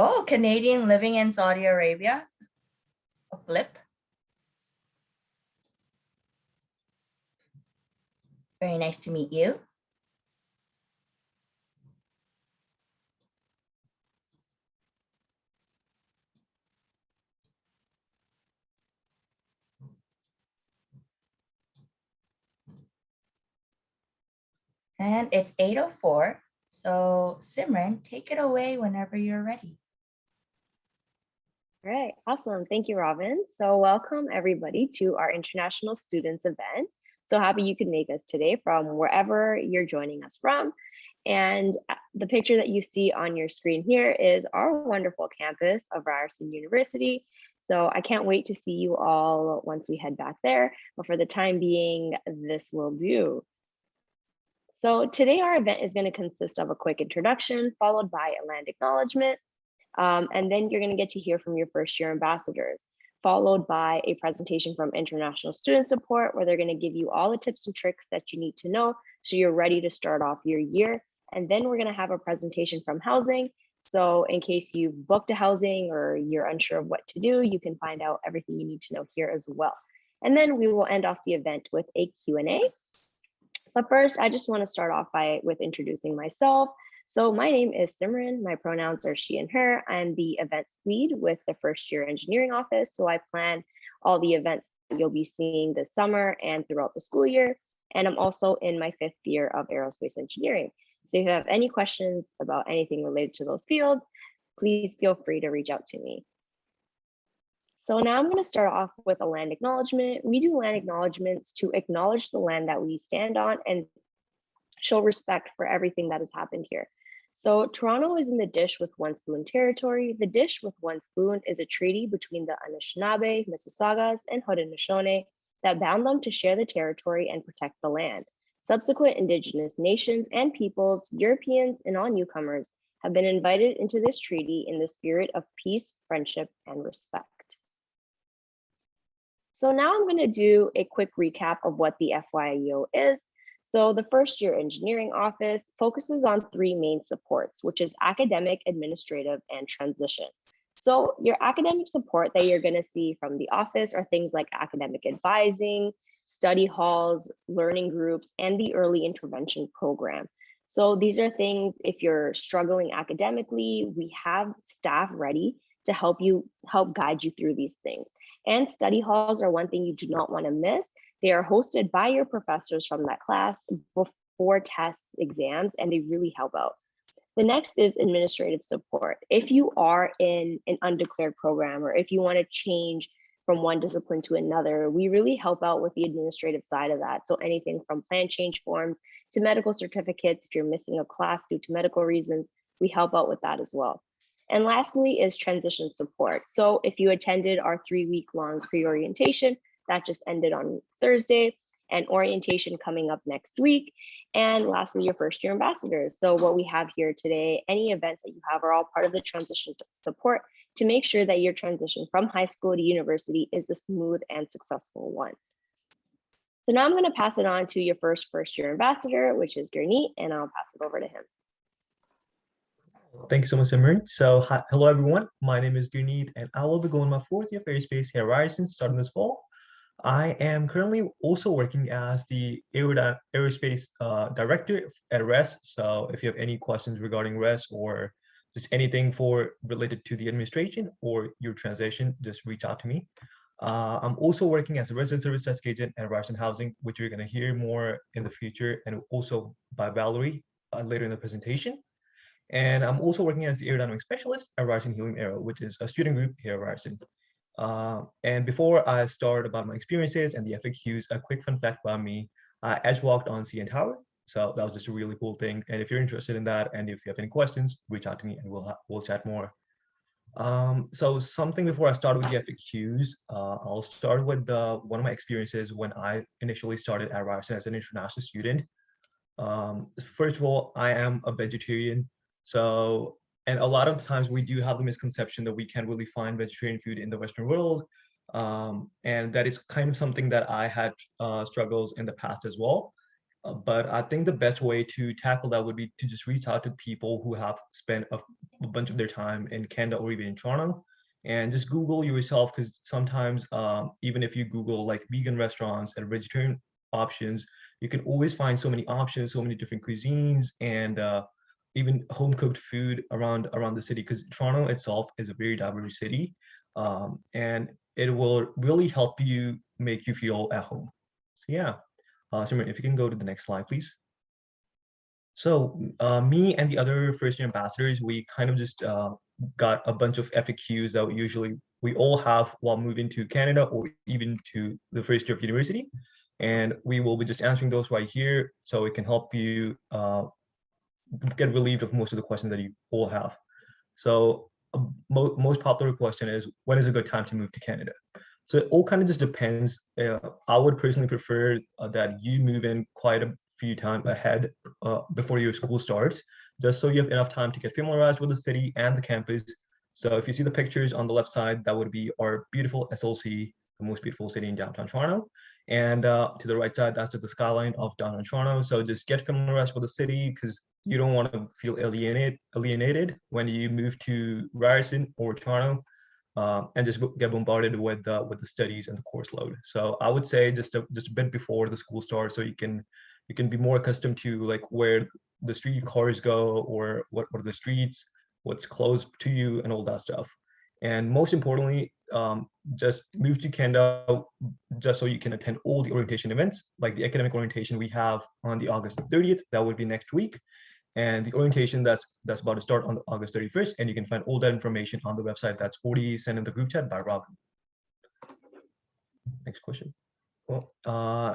Oh, Canadian living in Saudi Arabia. A flip. Very nice to meet you. And it's 8:04. So Simran, take it away whenever you're ready. All right, awesome. Thank you, Robin. So welcome everybody to our International Students event. So happy you could make us today from wherever you're joining us from. And the picture that you see on your screen here is our wonderful campus of Ryerson University. So I can't wait to see you all once we head back there. But for the time being, this will do. So today our event is going to consist of a quick introduction followed by a land acknowledgement. And then you're going to get to hear from your first year ambassadors, followed by a presentation from International Student Support, where they're going to give you all the tips and tricks that you need to know so you're ready to start off your year. And then we're going to have a presentation from housing. So in case you've booked a housing or you're unsure of what to do, you can find out everything you need to know here as well. And then we will end off the event with a Q&A. But first, I just want to start off with introducing myself. So my name is Simran. My pronouns are she and her. I'm the events lead with the first year engineering office. So I plan all the events that you'll be seeing this summer and throughout the school year. And I'm also in my 5th year of aerospace engineering. So if you have any questions about anything related to those fields, please feel free to reach out to me. So now I'm going to start off with a land acknowledgement. We do land acknowledgements to acknowledge the land that we stand on and show respect for everything that has happened here. So Toronto is in the Dish with One Spoon territory. The Dish with One Spoon is a treaty between the Anishinaabe, Mississaugas, and Haudenosaunee that bound them to share the territory and protect the land. Subsequent Indigenous nations and peoples, Europeans, and all newcomers have been invited into this treaty in the spirit of peace, friendship, and respect. So now I'm going to do a quick recap of what the FYEO is. So the first year engineering office focuses on 3 main supports, which is academic, administrative, and transition. So your academic support that you're going to see from the office are things like academic advising, study halls, learning groups, and the early intervention program. So these are things, if you're struggling academically, we have staff ready to help guide you through these things. And study halls are one thing you do not want to miss. They are hosted by your professors from that class before tests, exams, and they really help out. The next is administrative support. If you are in an undeclared program or if you want to change from one discipline to another, we really help out with the administrative side of that. So anything from plan change forms to medical certificates, if you're missing a class due to medical reasons, we help out with that as well. And lastly is transition support. So if you attended our 3-week-long pre-orientation, that just ended on Thursday, and orientation coming up next week. And lastly, your first year ambassadors. So what we have here today, any events that you have are all part of the transition support to make sure that your transition from high school to university is a smooth and successful one. So now I'm going to pass it on to your first year ambassador, which is Gurneet, and I'll pass it over to him. Thank you so much, Simran. So hello, everyone. My name is Gurneet, and I will be going my 4th year of aerospace here at Ryerson starting this fall. I am currently also working as the aerospace director at RES. So if you have any questions regarding RES or just anything related to the administration or your transition, just reach out to me. I'm also working as a resident service desk agent at Ryerson Housing, which you're going to hear more in the future, and also by Valerie later in the presentation. And I'm also working as the aerodynamic specialist at Ryerson Helium Aero, which is a student group here at Ryerson. And before I start about my experiences and the FAQs, a quick fun fact about me: I edge walked on CN Tower, so that was just a really cool thing. And if you're interested in that, and if you have any questions, reach out to me and we'll chat more. So something before I start with the FAQs, I'll start with one of my experiences when I initially started at Ryerson as an international student. First of all, I am a vegetarian, and a lot of the times we do have the misconception that we can't really find vegetarian food in the Western world. And that is kind of something that I had struggles in the past as well. But I think the best way to tackle that would be to just reach out to people who have spent a bunch of their time in Canada or even in Toronto, and just Google yourself, because sometimes even if you Google like vegan restaurants and vegetarian options, you can always find so many options, so many different cuisines, and even home cooked food around the city, because Toronto itself is a very diverse city, and it will really help you make you feel at home. So yeah, Simran, if you can go to the next slide, please. So me and the other first year ambassadors, we kind of just got a bunch of FAQs that usually we all have while moving to Canada or even to the first year of university. And we will be just answering those right here, so it can help you get relieved of most of the questions that you all have. So most popular question is, when is a good time to move to Canada? So it all kind of just depends. I would personally prefer that you move in quite a few times ahead before your school starts, just so you have enough time to get familiarized with the city and the campus. So if you see the pictures on the left side, that would be our beautiful SLC, the most beautiful city in downtown Toronto. And to the right side, that's just the skyline of downtown Toronto. So just get familiarized with the city, because you don't want to feel alienated when you move to Ryerson or Toronto, and just get bombarded with the studies and the course load. So I would say just a bit before the school starts, so you can be more accustomed to like where the street cars go, or what are the streets, what's close to you, and all that stuff. And most importantly, just move to Canada just so you can attend all the orientation events, like the academic orientation we have on the August 30th. That would be next week. And the orientation that's about to start on August 31st. And you can find all that information on the website that's already sent in the group chat by Robin. Next question. Well,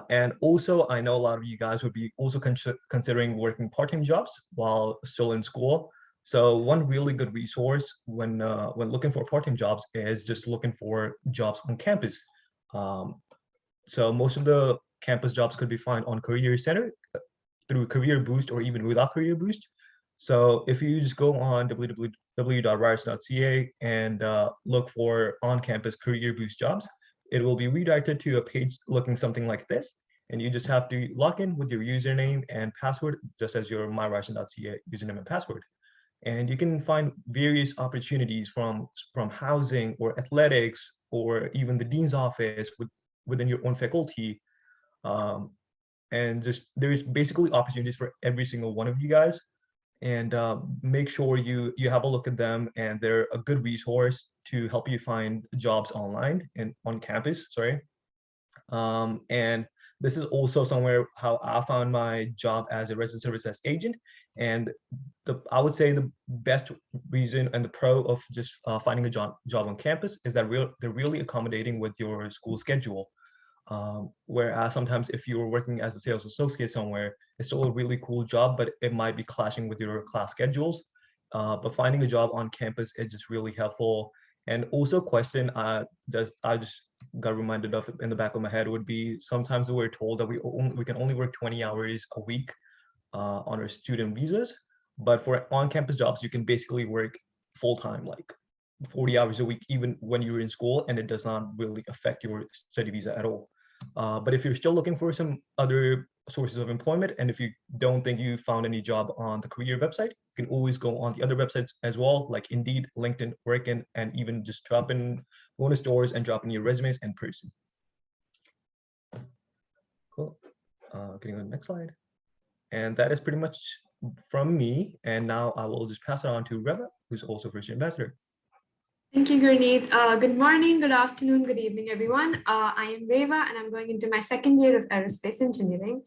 and also, I know a lot of you guys would be also considering working part-time jobs while still in school. So one really good resource when looking for part-time jobs is just looking for jobs on campus. So most of the campus jobs could be found on Career Center through Career Boost or even without Career Boost. So if you just go on www.ryerson.ca and look for on-campus Career Boost jobs, it will be redirected to a page looking something like this. And you just have to log in with your username and password, just as your myryerson.ca username and password. And you can find various opportunities from housing or athletics or even the dean's office within your own faculty. And just there's basically opportunities for every single one of you guys. And make sure you have a look at them, and they're a good resource to help you find jobs online and on campus, sorry. And this is also somewhere how I found my job as a resident services agent. And I would say the best reason and the pro of just finding a job on campus is that they're really accommodating with your school schedule. Whereas sometimes if you're working as a sales associate somewhere, it's still a really cool job, but it might be clashing with your class schedules. But finding a job on campus is just really helpful. And also question I just got reminded of in the back of my head would be, sometimes we're told that we can only work 20 hours a week on our student visas. But for on-campus jobs, you can basically work full-time, like 40 hours a week, even when you're in school, and it does not really affect your study visa at all. But if you're still looking for some other sources of employment, and if you don't think you found any job on the career website, you can always go on the other websites as well, like Indeed, LinkedIn, Workin, and even just go into stores and drop in your resumes in person. Cool. Getting on the next slide. And that is pretty much from me. And now I will just pass it on to Revla, who's also first year ambassador. Thank you, Gurneet. Good morning, good afternoon, good evening, everyone. I am Reva, and I'm going into my second year of aerospace engineering.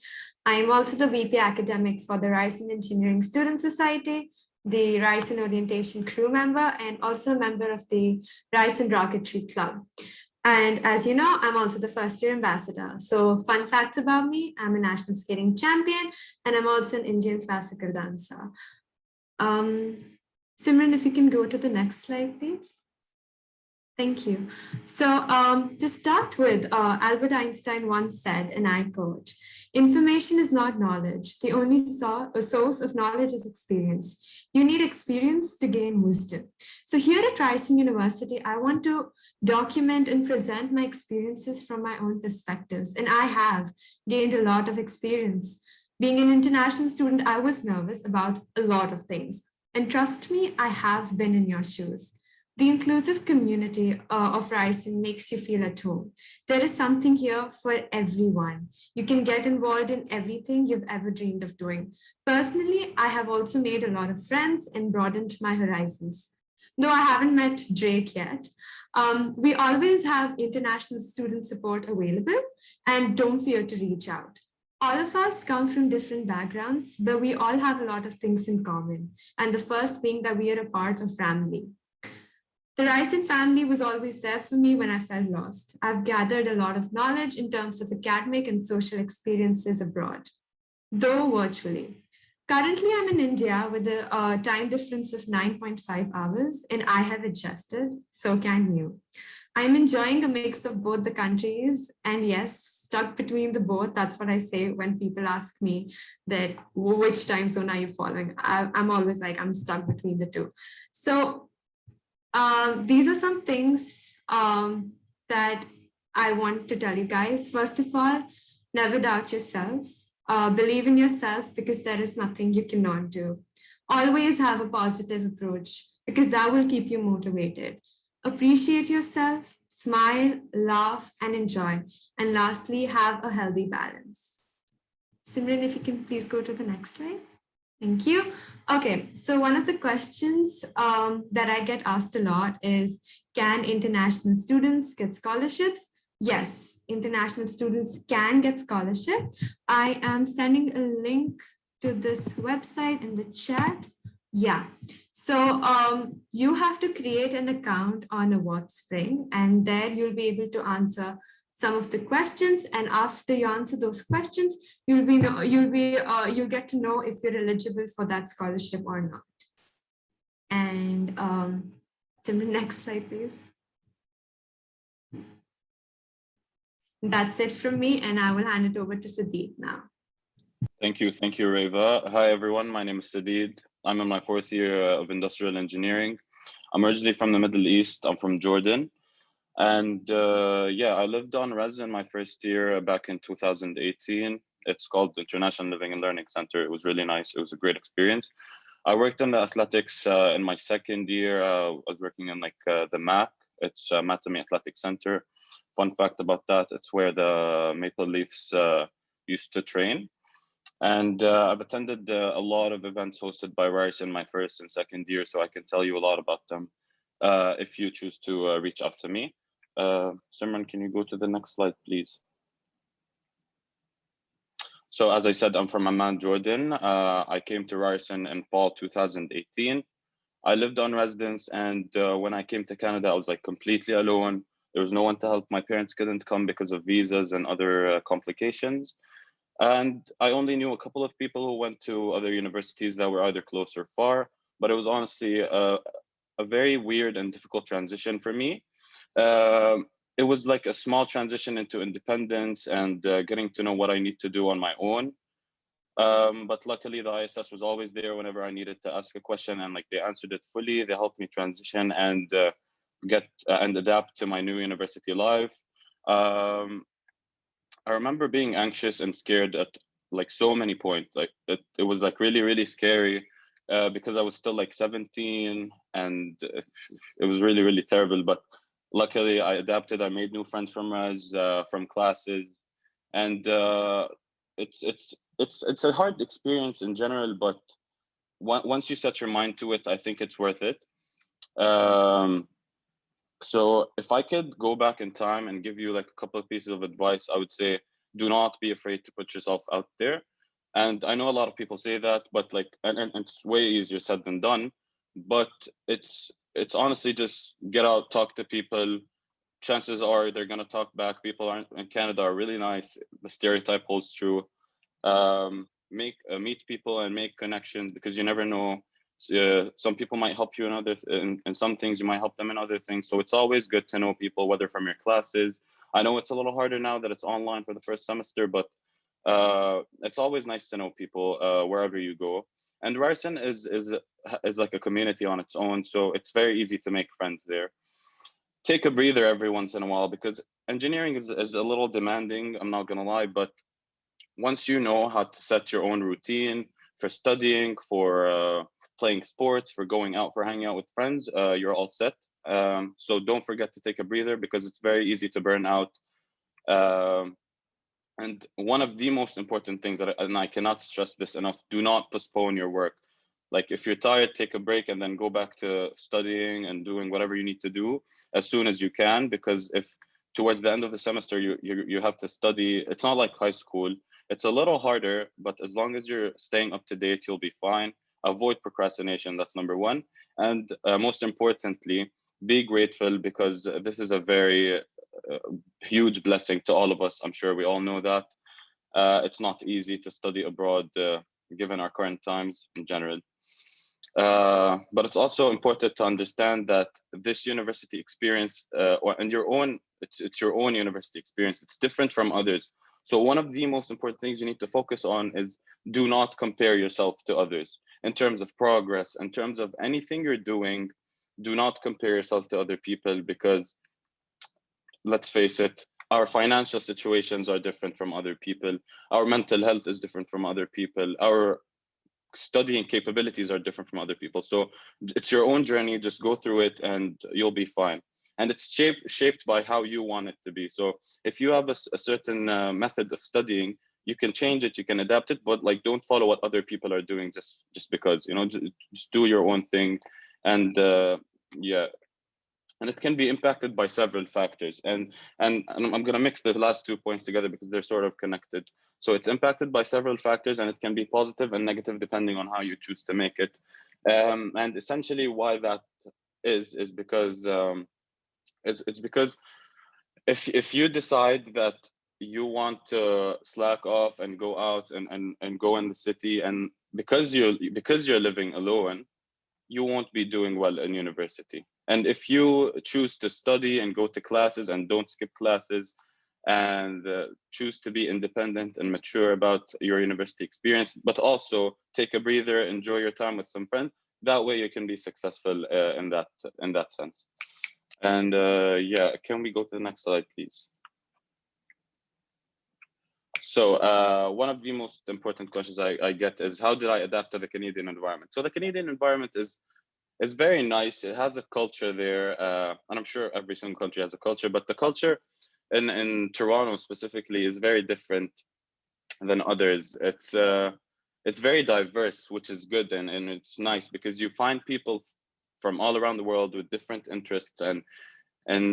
I am also the VP academic for the Ryerson Engineering Student Society, the Ryerson Orientation crew member, and also a member of the Ryerson Rocketry Club. And as you know, I'm also the first year ambassador. So fun facts about me: I'm a national skating champion, and I'm also an Indian classical dancer. Simran, if you can go to the next slide, please. Thank you. So to start with, Albert Einstein once said, and I quote, "Information is not knowledge. The only source of knowledge is experience. You need experience to gain wisdom." So here at Ryerson University, I want to document and present my experiences from my own perspectives. And I have gained a lot of experience. Being an international student, I was nervous about a lot of things. And trust me, I have been in your shoes. The inclusive community of Ryerson makes you feel at home. There is something here for everyone. You can get involved in everything you've ever dreamed of doing. Personally, I have also made a lot of friends and broadened my horizons. Though I haven't met Drake yet, we always have international student support available, and don't fear to reach out. All of us come from different backgrounds, but we all have a lot of things in common. And the first being that we are a part of family. The Ryerson family was always there for me when I felt lost. I've gathered a lot of knowledge in terms of academic and social experiences abroad, though virtually. Currently, I'm in India with a time difference of 9.5 hours, and I have adjusted, so can you. I'm enjoying a mix of both the countries, and yes, stuck between the both. That's what I say when people ask me that which time zone are you following. I'm always like, I'm stuck between the two. So these are some things that I want to tell you guys. First of all, never doubt yourselves. Believe in yourself because there is nothing you cannot do. Always have a positive approach because that will keep you motivated. Appreciate yourself, smile, laugh, and enjoy. And lastly, have a healthy balance. Simran, if you can please go to the next slide. Thank you. Okay, so one of the questions that I get asked a lot is, can international students get scholarships? Yes, international students can get scholarship. I am sending a link to this website in the chat. Yeah, so you have to create an account on AwardSpring, and there you'll be able to answer some of the questions. And after you answer those questions, you'll get to know if you're eligible for that scholarship or not. And to the next slide, please. That's it from me, and I will hand it over to Sadik now. Thank you, Reva. Hi everyone, my name is Sadik. I'm in my 4th year of industrial engineering. I'm originally from the Middle East. I'm from Jordan. And yeah, I lived on resin my first year back in 2018. It's called the International Living and Learning Center. It was really nice. It was a great experience. I worked in the athletics in my 2nd year. I was working in like the MAC. It's Matami Athletic Center. Fun fact about that, it's where the Maple Leafs used to train. And I've attended a lot of events hosted by Ryerson in my 1st and 2nd year, so I can tell you a lot about them if you choose to reach out to me. Simran, can you go to the next slide, please? So as I said, I'm from Amman, Jordan. I came to Ryerson in fall 2018. I lived on residence, and when I came to Canada, I was like completely alone. There was no one to help. My parents couldn't come because of visas and other complications. And I only knew a couple of people who went to other universities that were either close or far, but it was honestly a very weird and difficult transition for me. It was like a small transition into independence and getting to know what I need to do on my own. But luckily the ISS was always there whenever I needed to ask a question, and like they answered it fully. They helped me transition and get and adapt to my new university life. I remember being anxious and scared at like so many points. Like it was like really, really scary because I was still like 17 and it was really, really terrible. But luckily I adapted. I made new friends from res, from classes, and it's a hard experience in general. But once you set your mind to it, I think it's worth it. So if I could go back in time and give you like a couple of pieces of advice, I would say, do not be afraid to put yourself out there. And I know a lot of people say that, but like, and it's way easier said than done, but it's honestly just get out, talk to people. Chances are they're going to talk back. People in Canada are really nice. The stereotype holds true. Meet people and make connections, because you never know. Some people might help you in some things, you might help them in other things. So it's always good to know people, whether from your classes. I know it's a little harder now that it's online for the first semester, but it's always nice to know people wherever you go. And Ryerson is like a community on its own, so it's very easy to make friends there. Take a breather every once in a while, because engineering is a little demanding, I'm not gonna lie, but once you know how to set your own routine for studying, for playing sports, for going out, for hanging out with friends, you're all set. So don't forget to take a breather, because it's very easy to burn out. Um, and one of the most important things and I cannot stress this enough, do not postpone your work. Like, if you're tired, take a break and then go back to studying and doing whatever you need to do as soon as you can, because if towards the end of the semester you have to study, it's not like high school. It's a little harder, but as long as you're staying up to date, you'll be fine. Avoid procrastination, that's number one. And most importantly, be grateful, because this is a very huge blessing to all of us. I'm sure we all know that. It's not easy to study abroad, given our current times in general. But it's also important to understand that this university experience, and your own, it's your own university experience. It's different from others. So one of the most important things you need to focus on is, do not compare yourself to others in terms of progress, in terms of anything you're doing. Do not compare yourself to other people, because let's face it, our financial situations are different from other people. Our mental health is different from other people. Our studying capabilities are different from other people. So it's your own journey. Just go through it and you'll be fine. And it's shaped by how you want it to be. So if you have a certain method of studying, you can change it, you can adapt it, but like, don't follow what other people are doing just because, you know, just do your own thing. And yeah, and it can be impacted by several factors. And I'm going to mix the last 2 points together because they're sort of connected. So it's impacted by several factors, and it can be positive and negative depending on how you choose to make it. And essentially why that is because it's because if you decide that you want to slack off and go out and go in the city, and because you're living alone, you won't be doing well in university. And if you choose to study and go to classes and don't skip classes, and choose to be independent and mature about your university experience, but also take a breather, enjoy your time with some friends, that way you can be successful in that sense. And yeah, can we go to the next slide, please? So one of the most important questions I get is, how did I adapt to the Canadian environment? So the Canadian environment is very nice. It has a culture there, and I'm sure every single country has a culture, but the culture in Toronto specifically is very different than others. It's very diverse, which is good, and it's nice because you find people from all around the world with different interests, and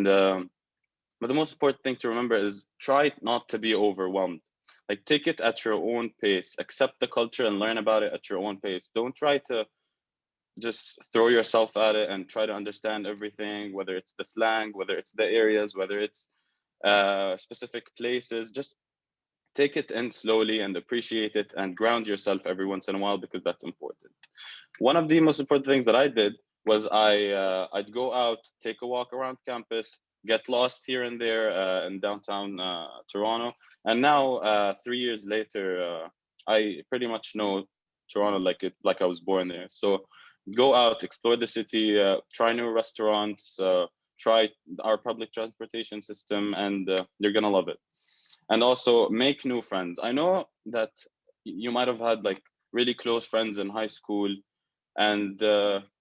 but the most important thing to remember is, try not to be overwhelmed. Like, take it at your own pace, accept the culture and learn about it at your own pace. Don't try to just throw yourself at it and try to understand everything, whether it's the slang, whether it's the areas, whether it's specific places. Just take it in slowly and appreciate it, and ground yourself every once in a while, because that's important. One of the most important things that I did was I'd go out, take a walk around campus, get lost here and there in downtown Toronto. And now 3 years later, I pretty much know Toronto like I was born there. So go out, explore the city, try new restaurants, try our public transportation system, and you're gonna love it. And also make new friends. I know that you might have had like really close friends in high school, and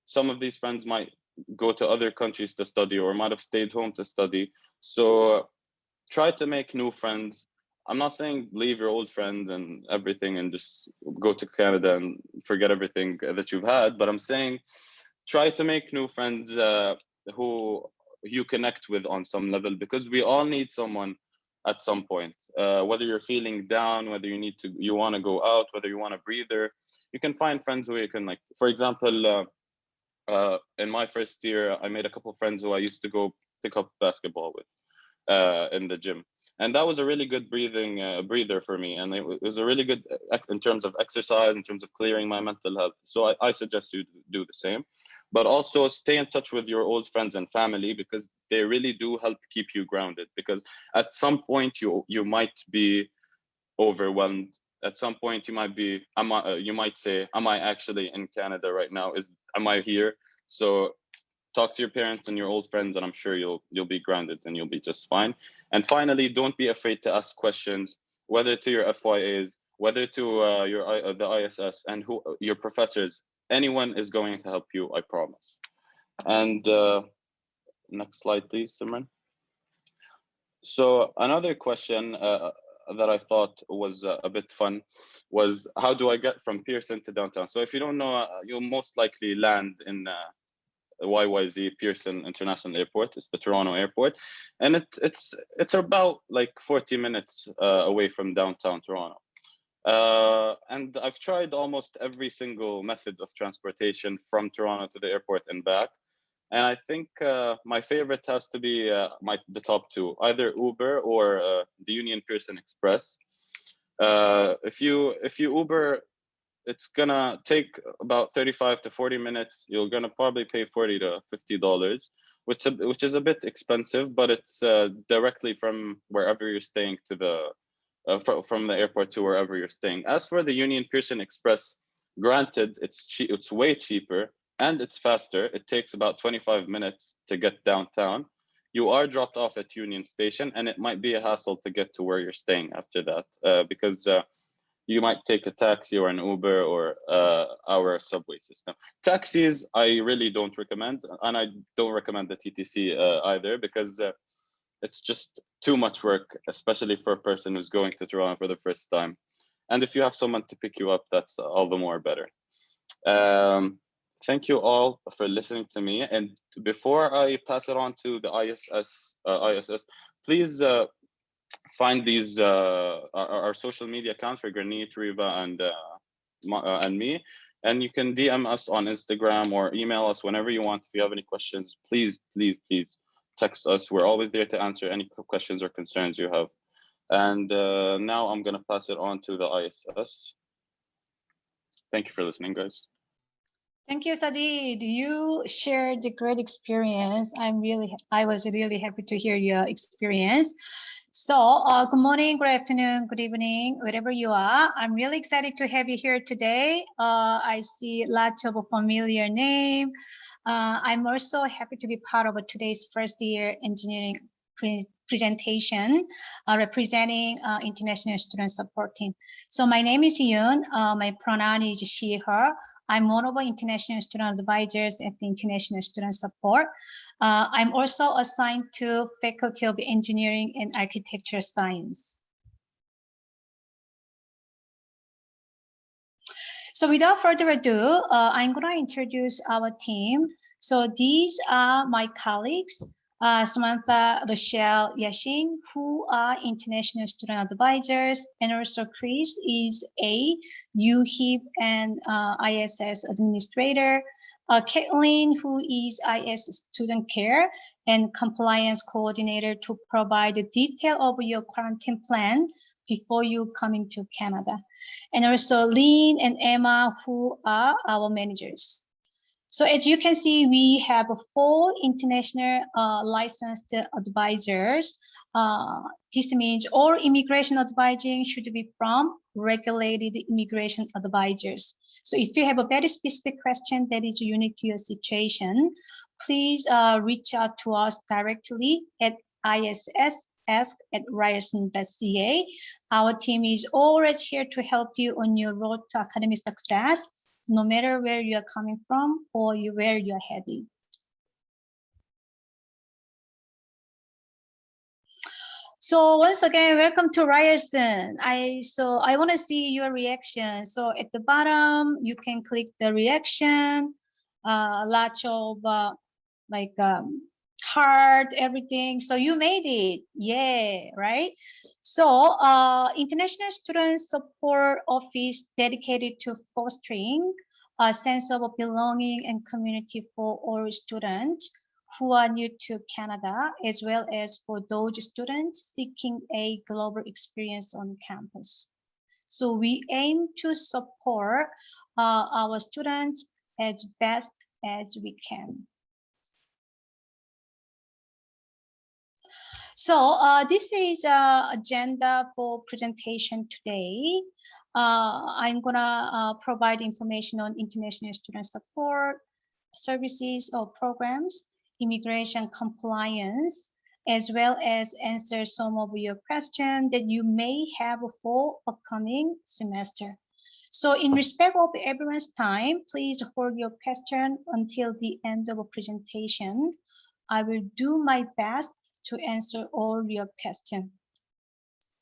some of these friends might go to other countries to study, or might have stayed home to study. So try to make new friends. I'm not saying leave your old friend and everything and just go to Canada and forget everything that you've had, but I'm saying try to make new friends who you connect with on some level, because we all need someone at some point. Whether you're feeling down, whether you want to go out, whether you want a breather, you can find friends who you can, like, for example, in my first year, I made a couple of friends who I used to go pick up basketball with in the gym, and that was a really good breather for me, and it was a really good in terms of exercise, in terms of clearing my mental health. So I suggest you do the same, but also stay in touch with your old friends and family, because they really do help keep you grounded. Because at some point you might be overwhelmed. At some point you might say, am I actually in Canada right now? Am I here? So talk to your parents and your old friends, and I'm sure you'll be grounded and you'll be just fine. And finally, don't be afraid to ask questions, whether to your FYAs, whether to the ISS and your professors. Anyone is going to help you, I promise. And next slide, please, Simran. So another question that I thought was a bit fun was, how do I get from Pearson to downtown? So if you don't know, you'll most likely land in YYZ Pearson International Airport. It's the Toronto airport, and it's about like 40 minutes away from downtown Toronto. And I've tried almost every single method of transportation from Toronto to the airport and back. And I think my favorite has to be the top two, either Uber or the Union Pearson Express. If you Uber, it's gonna take about 35 to 40 minutes. You're gonna probably pay $40 to $50, which is a bit expensive, but it's directly from wherever you're staying to the from the airport to wherever you're staying. As for the Union Pearson Express, granted, it's way cheaper and it's faster. It takes about 25 minutes to get downtown. You are dropped off at Union Station, and it might be a hassle to get to where you're staying after that, because you might take a taxi or an Uber or our subway system. Taxis, I really don't recommend, and I don't recommend the TTC either, because it's just too much work, especially for a person who's going to Toronto for the first time. And if you have someone to pick you up, that's all the more better. Thank you all for listening to me. And before I pass it on to the ISS, please find these our social media accounts for Granit, Reva, and me. And you can DM us on Instagram or email us whenever you want. If you have any questions, please text us. We're always there to answer any questions or concerns you have. And now I'm going to pass it on to the ISS. Thank you for listening, guys. Thank you, Sadik. You shared a great experience. I was really happy to hear your experience. So good morning, good afternoon, good evening, wherever you are. I'm really excited to have you here today. I see lots of familiar name. I'm also happy to be part of today's first year engineering presentation representing International Student Support Team. So my name is Yoon. My pronoun is she, her. I'm one of the international student advisors at the International Student Support. I'm also assigned to Faculty of Engineering and Architecture Science. So without further ado, I'm going to introduce our team. So these are my colleagues, Samantha, Rochelle, Yashin, who are international student advisors, and also Chris is a UHIP and ISS administrator, Caitlin, who is IS student care and compliance coordinator to provide the detail of your quarantine plan before you coming to Canada, and also Lynn and Emma, who are our managers. So as you can see, we have 4 international licensed advisors. This means all immigration advising should be from regulated immigration advisors. So if you have a very specific question that is unique to your situation, please reach out to us directly at ISS@ryerson.ca. Our team is always here to help you on your road to academic success, no matter where you are coming from or where you are heading. So once again, welcome to Ryerson. I want to see your reaction. So at the bottom, you can click the reaction, lots of heart, everything. So you made it, yeah, right? So International Student Support Office dedicated to fostering a sense of belonging and community for all students who are new to Canada, as well as for those students seeking a global experience on campus. So we aim to support our students as best as we can. So this is agenda for presentation today. I'm gonna provide information on international student support services or programs, immigration compliance, as well as answer some of your questions that you may have for upcoming semester. So in respect of everyone's time, please hold your question until the end of a presentation. I will do my best to answer all your questions.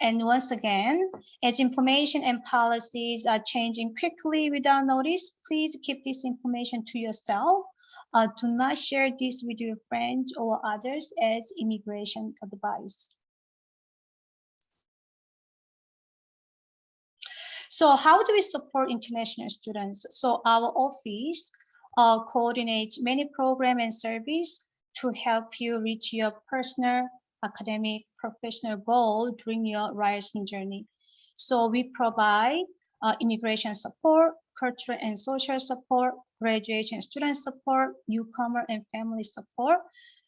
And once again, as information and policies are changing quickly without notice, please keep this information to yourself. Do not share this with your friends or others as immigration advice. So how do we support international students? So our office coordinates many programs and services to help you reach your personal, academic, professional goal during your rising journey. So we provide immigration support, cultural and social support, graduation student support, newcomer and family support,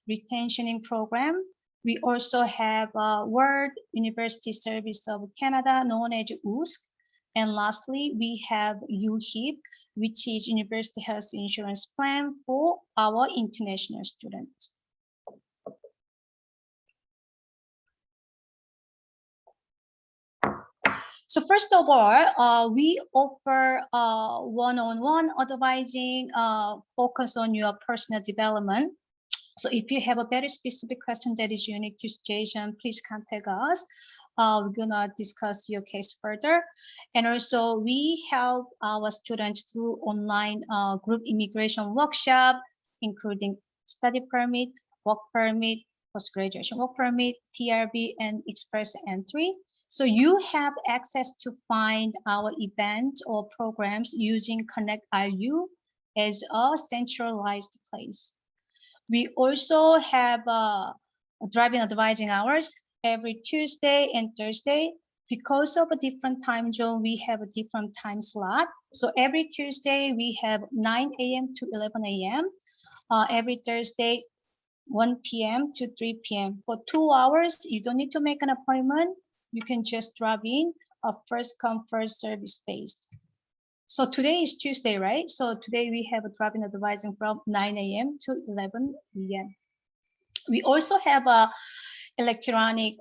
retentioning program. We also have World University Service of Canada, known as USC. And lastly, we have UHIP, which is University Health Insurance Plan for our international students. So first of all, we offer one-on-one advising, focus on your personal development. So if you have a very specific question that is unique to situation, please contact us. We're gonna discuss your case further. And also we help our students through online group immigration workshop, including study permit, work permit, post-graduation work permit, TRB, and express entry. So you have access to find our events or programs using Connect RU as a centralized place. We also have driving advising hours every Tuesday and Thursday. Because of a different time zone, we have a different time slot. So every Tuesday, we have 9 a.m. to 11 a.m. Every Thursday, 1 p.m. to 3 p.m. For 2 hours, you don't need to make an appointment. You can just drop in a first come, first service based. So today is Tuesday, right? So today we have a drop-in advising from 9 a.m. to 11 p.m. We also have a electronic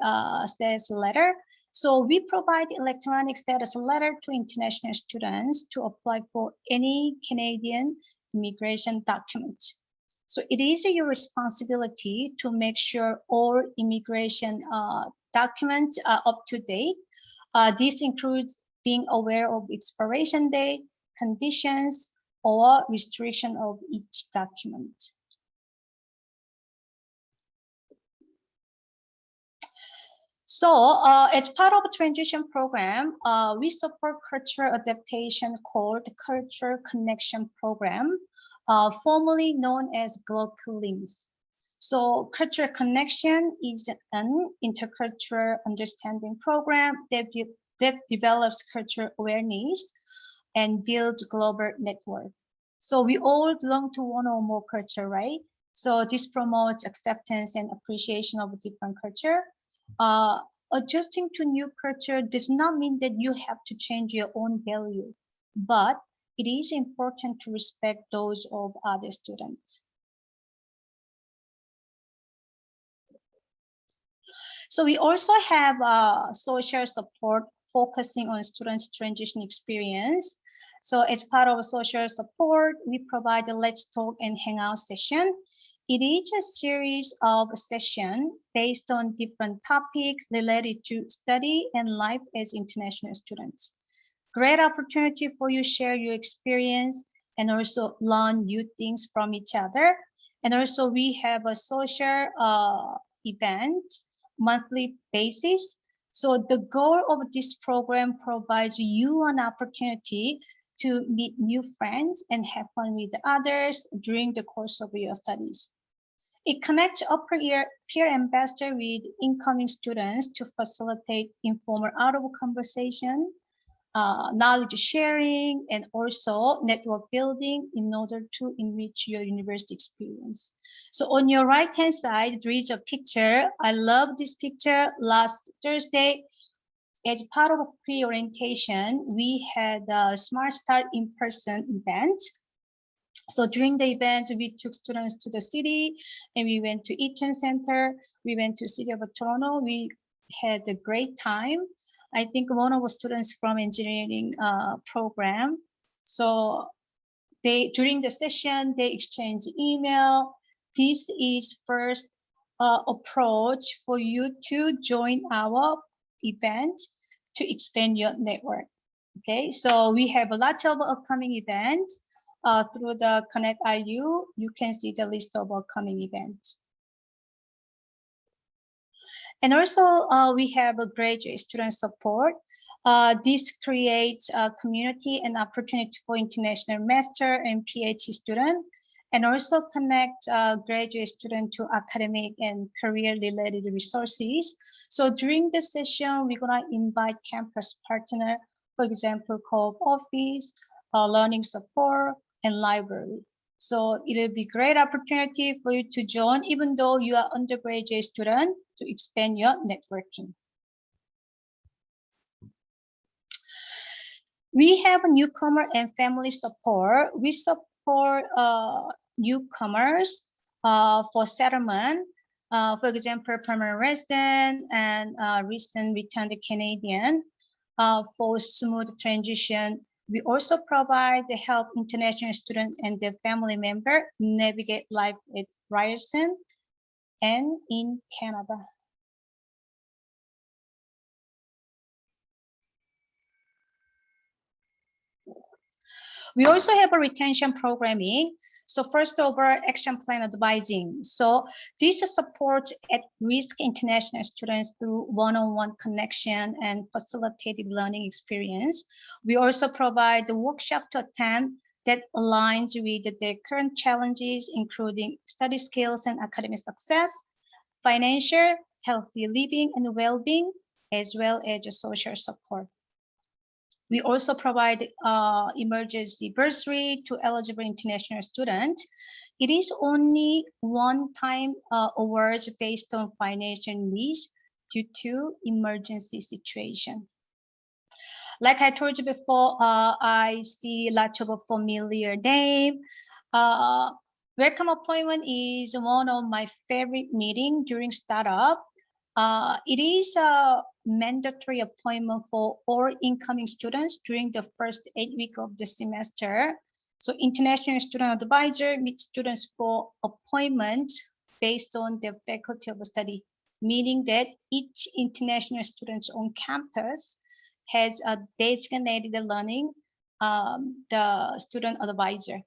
status letter. So we provide electronic status letter to international students to apply for any Canadian immigration documents. So it is your responsibility to make sure all immigration documents are up to date. This includes being aware of expiration date, conditions, or restriction of each document. So as part of a transition program, we support cultural adaptation called the Cultural Connection Program, formerly known as Global Links. So Cultural Connection is an intercultural understanding program that develops cultural awareness and builds global network. So we all belong to one or more culture, right? So this promotes acceptance and appreciation of a different culture. Adjusting to new culture does not mean that you have to change your own value, but it is important to respect those of other students. So we also have social support focusing on students' transition experience. So as part of social support, we provide a Let's Talk and Hangout session. It is a series of sessions based on different topics related to study and life as international students. Great opportunity for you to share your experience and also learn new things from each other. And also we have a social event monthly basis. So the goal of this program provides you an opportunity to meet new friends and have fun with others during the course of your studies. It connects upper year peer ambassador with incoming students to facilitate informal out-of conversation, knowledge sharing, and also network building in order to enrich your university experience. So on your right-hand side, there is a picture. I love this picture. Last Thursday, as part of a pre-orientation, we had a Smart Start in-person event. So during the event, we took students to the city and we went to Eaton Center. We went to City of Toronto. We had a great time. I think one of the students from engineering program. So during the session, they exchanged email. This is first approach for you to join our event to expand your network. Okay, so we have a lot of upcoming events. Through the Connect IU, you can see the list of upcoming events. And also we have a graduate student support. This creates a community and opportunity for international master and PhD student, and also connect graduate student to academic and career related resources. So during this session, we're gonna invite campus partner, for example, co-op office, learning support, and library. So it'll be great opportunity for you to join, even though you are undergraduate student, to expand your networking. We have a newcomer and family support. We support newcomers for settlement, for example, permanent resident and recent returned Canadian for smooth transition. We also provide the help international students and their family member navigate life at Ryerson and in Canada. We also have a retention programming. So first over, action plan advising. So this supports at-risk international students through one-on-one connection and facilitated learning experience. We also provide the workshop to attend that aligns with their current challenges, including study skills and academic success, financial, healthy living and well-being, as well as social support. We also provide emergency bursary to eligible international students. It is only one-time awards based on financial needs due to emergency situation. Like I told you before, I see lots of a familiar name. Welcome appointment is one of my favorite meetings during startup. It is a mandatory appointment for all incoming students during the first 8 weeks of the semester. So international student advisor meets students for appointment based on their faculty of study, meaning that each international student on campus has a designated learning, the student advisor.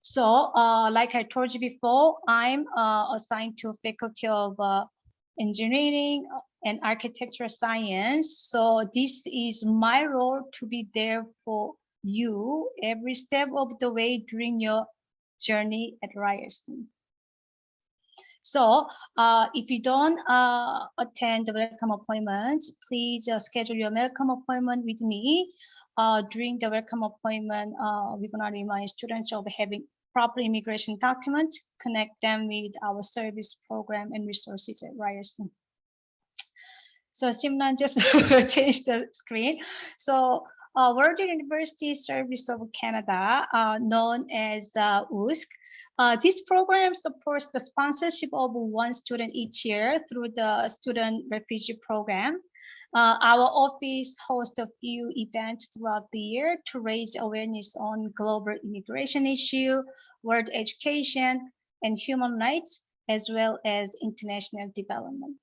So like I told you before, I'm assigned to faculty of engineering and architectural science. So this is my role to be there for you every step of the way during your journey at Ryerson. So if you don't attend the welcome appointment, please schedule your welcome appointment with me. During the welcome appointment, we're gonna remind students of having proper immigration documents, connect them with our service program and resources at Ryerson. So Simran just changed the screen. So World University Service of Canada, known as WUSC, this program supports the sponsorship of one student each year through the Student Refugee Program. Our office hosts a few events throughout the year to raise awareness on global immigration issue, world education, and human rights, as well as international development.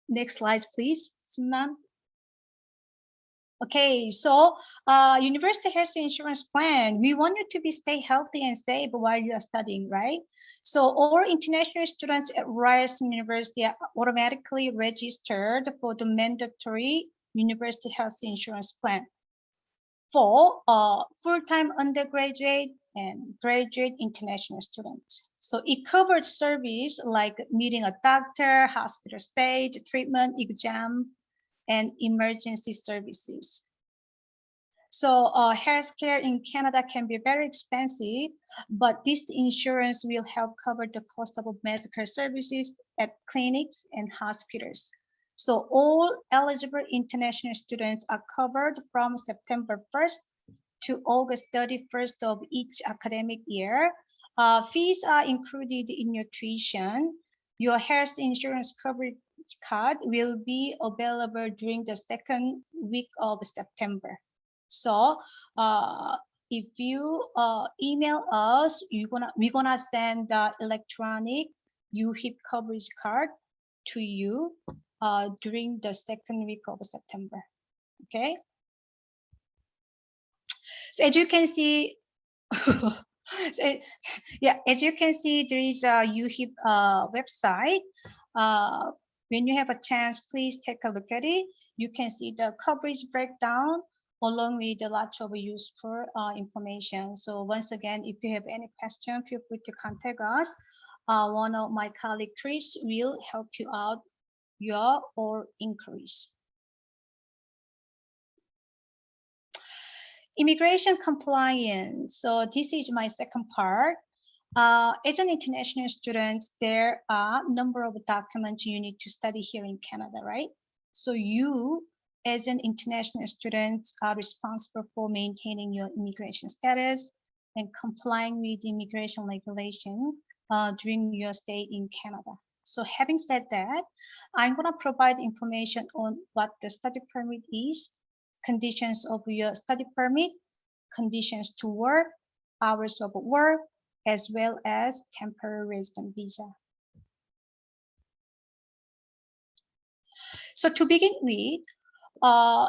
Next slide, please, Simran. Okay, so University Health Insurance Plan, we want you to stay healthy and safe while you are studying, right? So all international students at Ryerson University are automatically registered for the mandatory University Health Insurance Plan for full-time undergraduate and graduate international students. So it covers service like meeting a doctor, hospital stay, treatment, exam, and emergency services. So healthcare in Canada can be very expensive, but this insurance will help cover the cost of medical services at clinics and hospitals. So all eligible international students are covered from September 1st to August 31st of each academic year. Fees are included in your tuition. Your health insurance coverage card will be available during the second week of September. So if you email us, we're gonna send the electronic UHIP coverage card to you during the second week of September. Okay. So as you can see, so, yeah, as you can see, there is a UHIP website. When you have a chance, please take a look at it. You can see the coverage breakdown along with a lot of useful information. So once again, if you have any question, feel free to contact us. One of my colleagues, Chris, will help you out your or inquiries. Immigration compliance. So this is my second part. As an international student, there are a number of documents you need to study here in Canada, right? So you, as an international student, are responsible for maintaining your immigration status and complying with immigration regulation during your stay in Canada. So having said that, I'm going to provide information on what the study permit is, conditions of your study permit, conditions to work, hours of work, as well as temporary resident visa. So to begin with,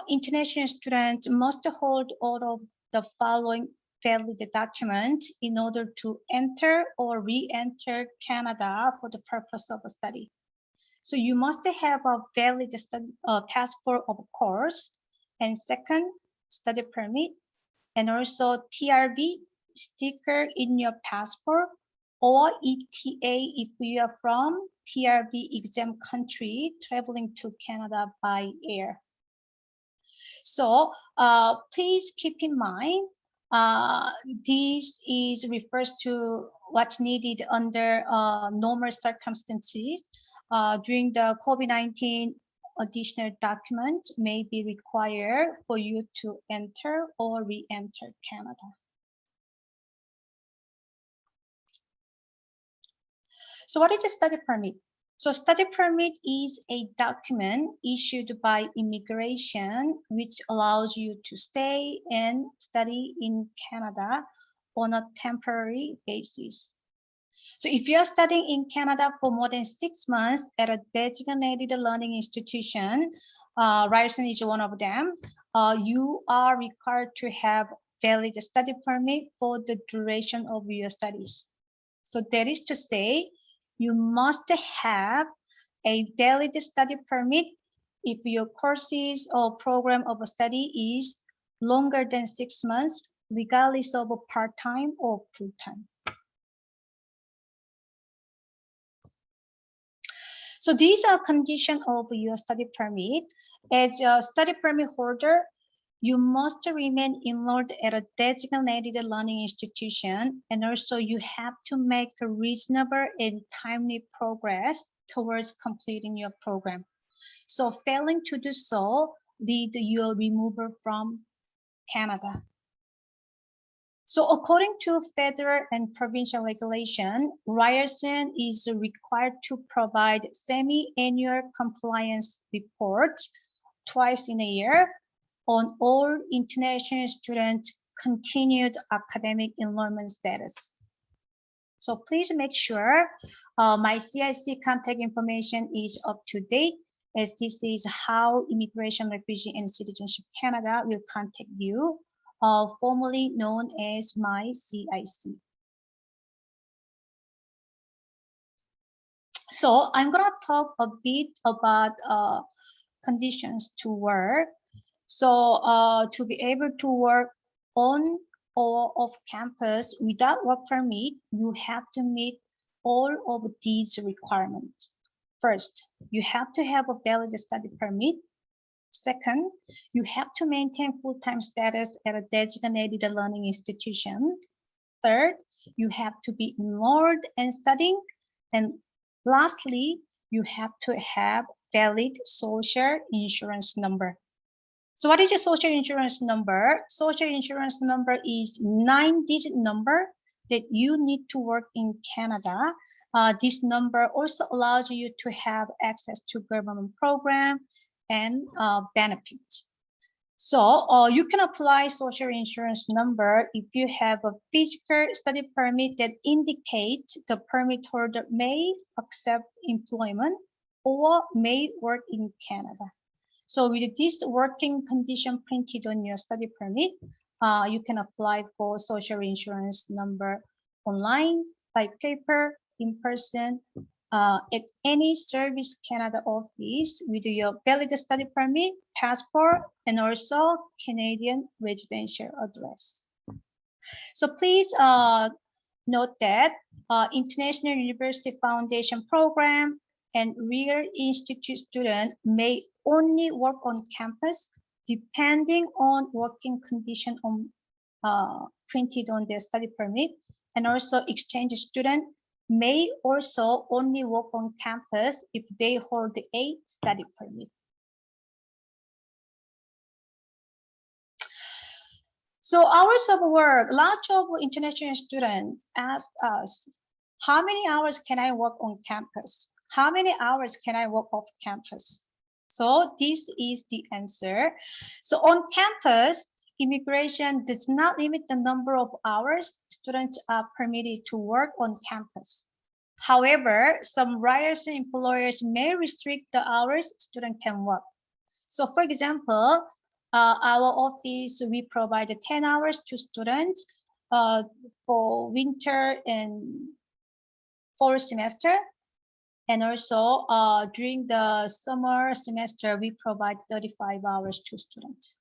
international students must hold all of the following valid documents in order to enter or re-enter Canada for the purpose of a study. So you must have a valid passport, of course, and second, study permit, and also TRV sticker in your passport, or ETA if you are from TRV exempt country traveling to Canada by air. So please keep in mind, this refers to what's needed under normal circumstances. During the COVID-19, additional documents may be required for you to enter or re-enter Canada. So what is a study permit? So study permit is a document issued by immigration which allows you to stay and study in Canada on a temporary basis. So if you are studying in Canada for more than 6 months at a designated learning institution, Ryerson is one of them, you are required to have valid study permit for the duration of your studies. So that is to say, you must have a valid study permit if your courses or program of study is longer than 6 months, regardless of part-time or full-time. So these are conditions of your study permit. As a study permit holder, you must remain enrolled at a designated learning institution, and also you have to make a reasonable and timely progress towards completing your program. So failing to do so lead your removal from Canada. So according to federal and provincial regulation, Ryerson is required to provide semi-annual compliance reports twice in a year on all international students' continued academic enrollment status. So please make sure my CIC contact information is up to date, as this is how Immigration, Refugee and Citizenship Canada will contact you, formerly known as my CIC. So I'm gonna talk a bit about conditions to work. So to be able to work on or off campus without work permit, you have to meet all of these requirements. First, you have to have a valid study permit. Second, you have to maintain full-time status at a designated learning institution. Third, you have to be enrolled and studying. And lastly, you have to have valid social insurance number. So what is a social insurance number? Social insurance number is 9-digit number that you need to work in Canada. This number also allows you to have access to government program and benefits. So you can apply social insurance number if you have a physical study permit that indicates the permit holder may accept employment or may work in Canada. So with this working condition printed on your study permit, you can apply for social insurance number online, by paper, in person, at any Service Canada office with your valid study permit, passport, and also Canadian residential address. So please note that International University Foundation Program and Real Institute student may only work on campus depending on working condition on printed on their study permit, and also exchange student may also only work on campus if they hold a study permit. So hours of work, lots of international students ask us, how many hours can I work on campus? How many hours can I work off campus? So this is the answer. So on campus, immigration does not limit the number of hours students are permitted to work on campus. However, some ryerson employers may restrict the hours students can work. So for example, our office, we provide 10 hours to students for winter and fall semester. And also during the summer semester, we provide 35 hours to students.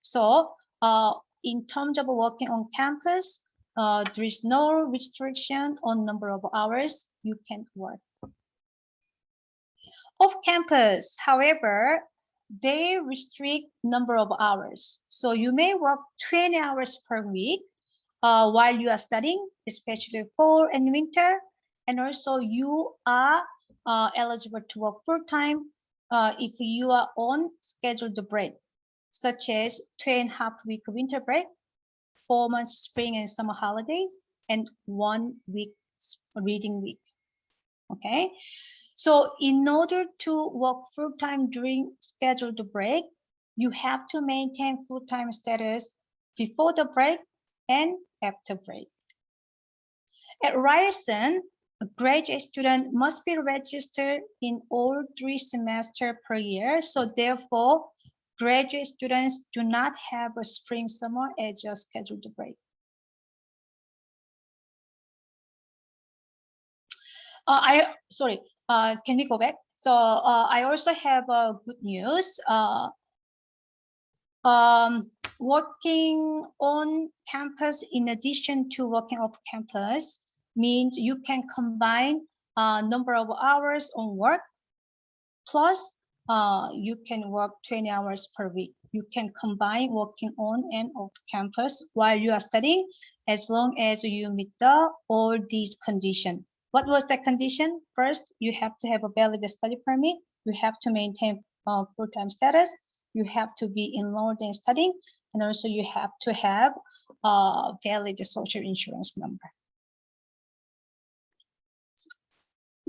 So in terms of working on campus, there is no restriction on number of hours you can work. Off campus, however, they restrict number of hours. So you may work 20 hours per week while you are studying, especially fall and winter. And also you are eligible to work full-time if you are on scheduled break, such as 2.5-week winter break, 4 months spring and summer holidays, and 1 week reading week. Okay. So in order to work full-time during scheduled break, you have to maintain full-time status before the break and after break. At Ryerson, a graduate student must be registered in all 3 semesters per year. So therefore, graduate students do not have a spring, summer as a scheduled break. Can we go back? So I also have good news. Working on campus in addition to working off campus means you can combine number of hours on work plus you can work 20 hours per week. You can combine working on and off campus while you are studying, as long as you meet all these conditions. What was the condition? First, you have to have a valid study permit. You have to maintain full-time status. You have to be enrolled in studying, and also you have to have a valid social insurance number.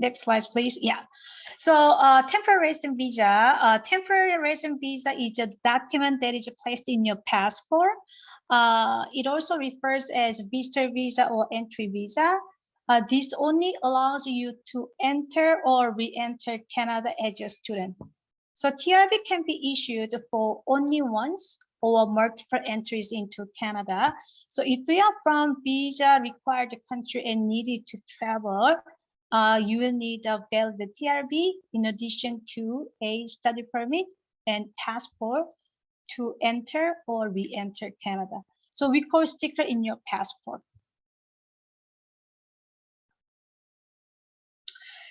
Next slide, please. Yeah. So temporary resident visa. Temporary resident visa is a document that is placed in your passport. It also refers as visitor visa or entry visa. This only allows you to enter or re-enter Canada as a student. So TRV can be issued for only once or multiple entries into Canada. So if you are from visa required country and needed to travel, you will need a valid TRV in addition to a study permit and passport to enter or re-enter Canada. So we call sticker in your passport.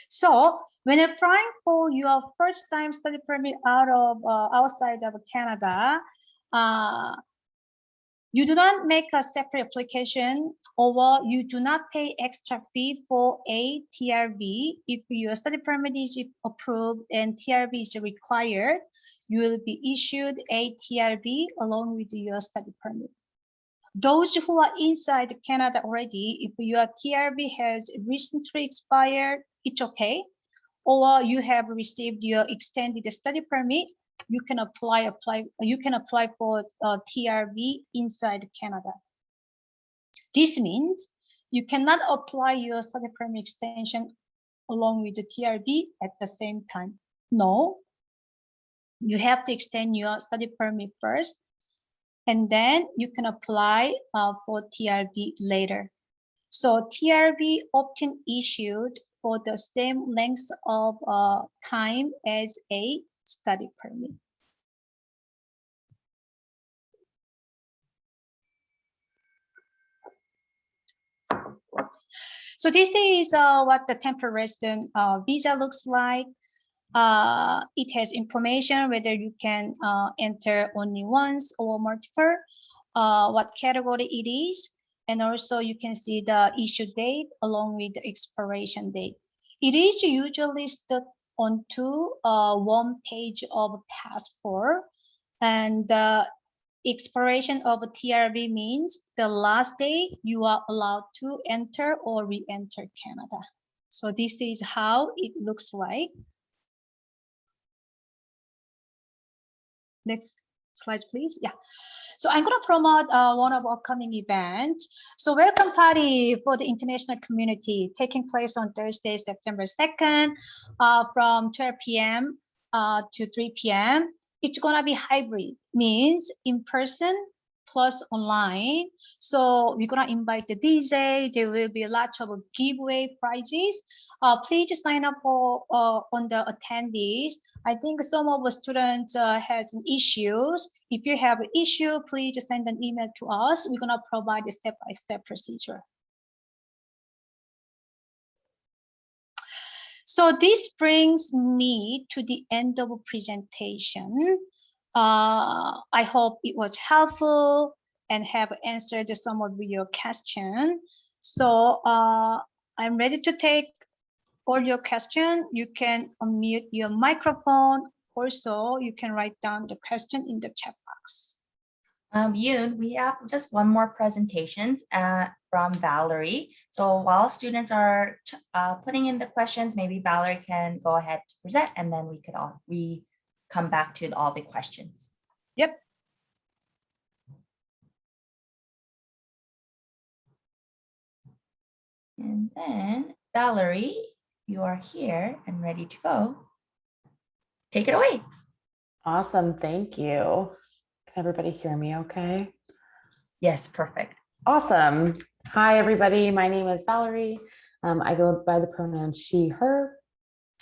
So when applying for your first time study permit outside of Canada, You do not make a separate application, or you do not pay extra fee for a TRV. If your study permit is approved and TRV is required, you will be issued a TRV along with your study permit. Those who are inside Canada already, if your TRV has recently expired, it's okay. Or you have received your extended study permit, you can apply for TRV inside Canada. This means you cannot apply your study permit extension along with the TRV at the same time. No, you have to extend your study permit first, and then you can apply for TRV later. So TRV often issued for the same length of time as a study permit. So this is what the temporary resident visa looks like. It has information whether you can enter only once or multiple, what category it is, and also you can see the issue date along with the expiration date. It is usually stuck onto one page of passport, and the expiration of a TRV means the last day you are allowed to enter or re-enter Canada. So this is how it looks like. Next slide, please. Yeah. So I'm going to promote one of our upcoming events. So welcome party for the international community taking place on Thursday, September 2nd from 12 p.m. To 3 p.m. It's going to be hybrid, means in person plus online. So we're going to invite the DJ. There will be lots of giveaway prizes. Please sign up for on the attendees. I think some of the students has issues. If you have an issue, please send an email to us. We're going to provide a step-by-step procedure. So this brings me to the end of the presentation. I hope it was helpful and have answered some of your questions. So I'm ready to take all your questions. You can unmute your microphone. Also, you can write down the question in the chat box. Yoon, we have just one more presentation from Valerie. So while students are putting in the questions, maybe Valerie can go ahead to present, and then we could come back to all the questions. Yep. And then Valerie, you are here and ready to go. Take it away. Awesome, thank you. Can everybody hear me okay? Yes, perfect. Awesome. Hi, everybody. My name is Valerie. I go by the pronoun she, her.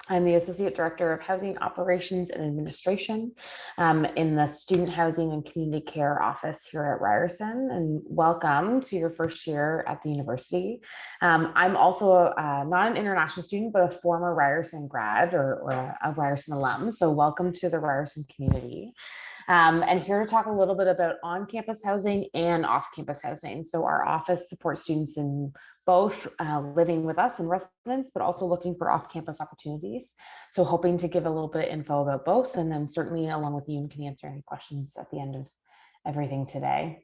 I'm the Associate Director of Housing Operations and Administration in the Student Housing and Community Care Office here at Ryerson, and welcome to your first year at the university. I'm also not an international student, but a former Ryerson grad or a Ryerson alum, so welcome to the Ryerson community. And here to talk a little bit about on-campus housing and off-campus housing. So our office supports students in both living with us in residence, but also looking for off-campus opportunities. So hoping to give a little bit of info about both, and then certainly along with you can answer any questions at the end of everything today.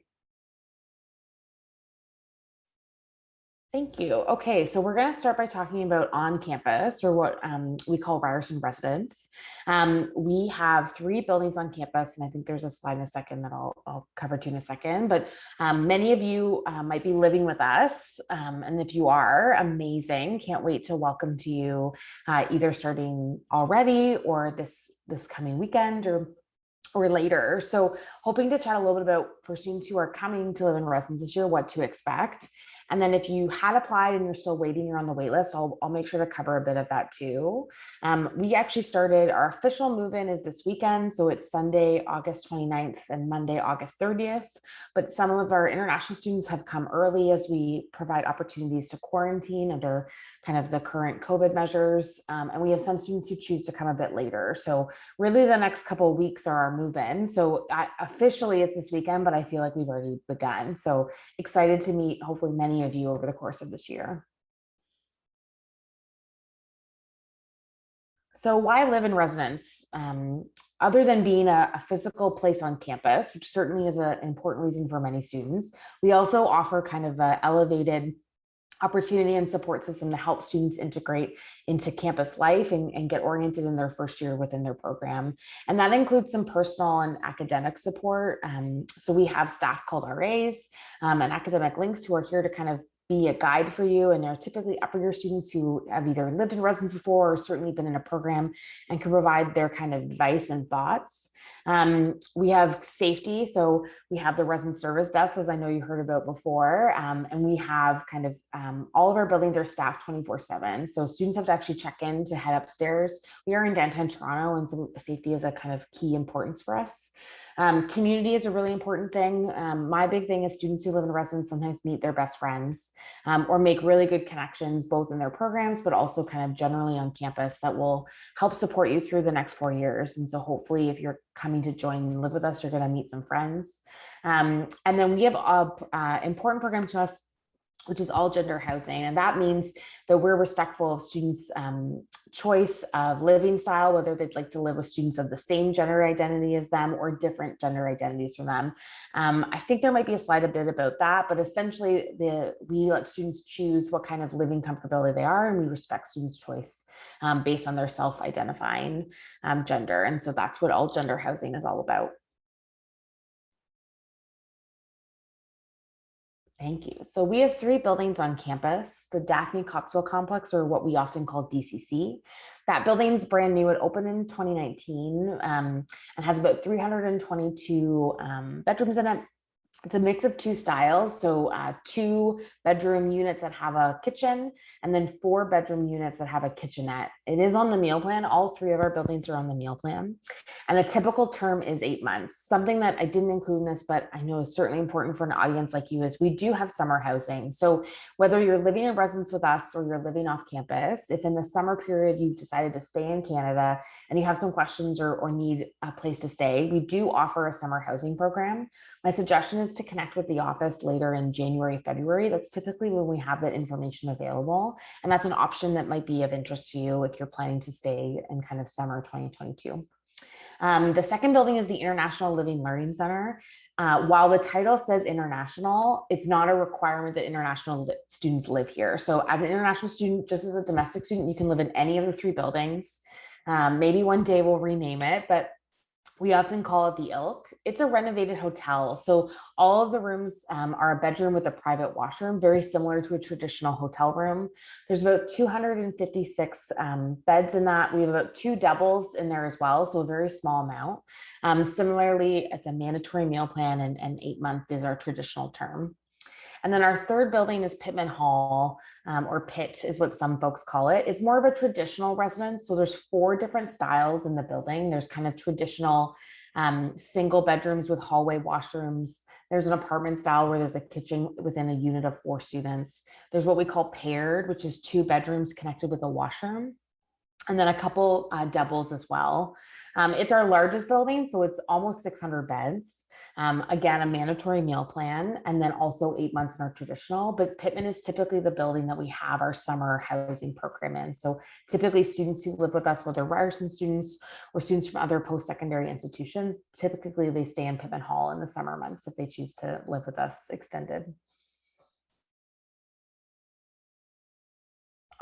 Thank you. Okay, so we're going to start by talking about on-campus, or what we call Ryerson residence. We have 3 buildings on campus, and I think there's a slide in a second that I'll cover to in a second, but many of you might be living with us, and if you are, amazing. Can't wait to welcome to you either starting already or this coming weekend or later. So hoping to chat a little bit about, for students who are coming to live in residence this year, what to expect. And then if you had applied and you're still waiting, you're on the wait list, I'll make sure to cover a bit of that too. We actually started, our official move-in is this weekend. So it's Sunday, August 29th and Monday, August 30th. But some of our international students have come early as we provide opportunities to quarantine under kind of the current COVID measures. And we have some students who choose to come a bit later. So really the next couple of weeks are our move-in. So officially it's this weekend, but I feel like we've already begun. So excited to meet hopefully many of you over the course of this year. So why live in residence? Other than being a physical place on campus, which certainly is an important reason for many students, we also offer kind of an elevated opportunity and support system to help students integrate into campus life and get oriented in their first year within their program. And that includes some personal and academic support. So we have staff called RAs and academic links who are here to kind of be a guide for you. And they're typically upper year students who have either lived in residence before or certainly been in a program and can provide their kind of advice and thoughts. We have safety. So we have the resident service desk, as I know you heard about before. And we have kind of all of our buildings are staffed 24/7. So students have to actually check in to head upstairs. We are in downtown Toronto, and so safety is a kind of key importance for us. Community is a really important thing. My big thing is students who live in residence sometimes meet their best friends or make really good connections, both in their programs, but also kind of generally on campus that will help support you through the next 4 years. And so hopefully if you're coming to join and live with us, you're going to meet some friends. And then we have an important program to us, which is all gender housing. And that means that we're respectful of students' choice of living style, whether they'd like to live with students of the same gender identity as them or different gender identities from them. I think there might be a slide a bit about that, but essentially we let students choose what kind of living comfortability they are, and we respect students' choice based on their self-identifying gender. And so that's what all gender housing is all about. Thank you. So we have 3 buildings on campus, the Daphne Coxwell Complex, or what we often call DCC. That building's brand new. It opened in 2019 and has about 322 bedrooms in it. It's a mix of 2 styles. So 2 bedroom units that have a kitchen and then 4 bedroom units that have a kitchenette. It is on the meal plan. All 3 of our buildings are on the meal plan. And the typical term is 8 months. Something that I didn't include in this, but I know is certainly important for an audience like you, is we do have summer housing. So whether you're living in residence with us or you're living off campus, if in the summer period you've decided to stay in Canada and you have some questions or need a place to stay, we do offer a summer housing program. My suggestion is to connect with the office later in January, February. That's typically when we have that information available. And that's an option that might be of interest to you if you're planning to stay in kind of summer 2022. The second building is the International Living Learning Center. While the title says international, it's not a requirement that international students live here. So as an international student, just as a domestic student, you can live in any of the 3 buildings. Maybe one day we'll rename it, but we often call it the Ilk. It's a renovated hotel. So all of the rooms are a bedroom with a private washroom, very similar to a traditional hotel room. There's about 256 beds in that. We have about 2 doubles in there as well, so a very small amount. Similarly, it's a mandatory meal plan, and 8 months is our traditional term. And then our third building is Pittman Hall, or Pitt is what some folks call it. It's more of a traditional residence. So there's 4 different styles in the building. There's kind of traditional single bedrooms with hallway washrooms. There's an apartment style where there's a kitchen within a unit of 4 students. There's what we call paired, which is 2 bedrooms connected with a washroom. And then a couple doubles as well. It's our largest building, so it's almost 600 beds. Again, a mandatory meal plan, and then also 8 months in our traditional. But Pittman is typically the building that we have our summer housing program in. So typically students who live with us, whether Ryerson students or students from other post-secondary institutions, typically they stay in Pittman Hall in the summer months if they choose to live with us extended.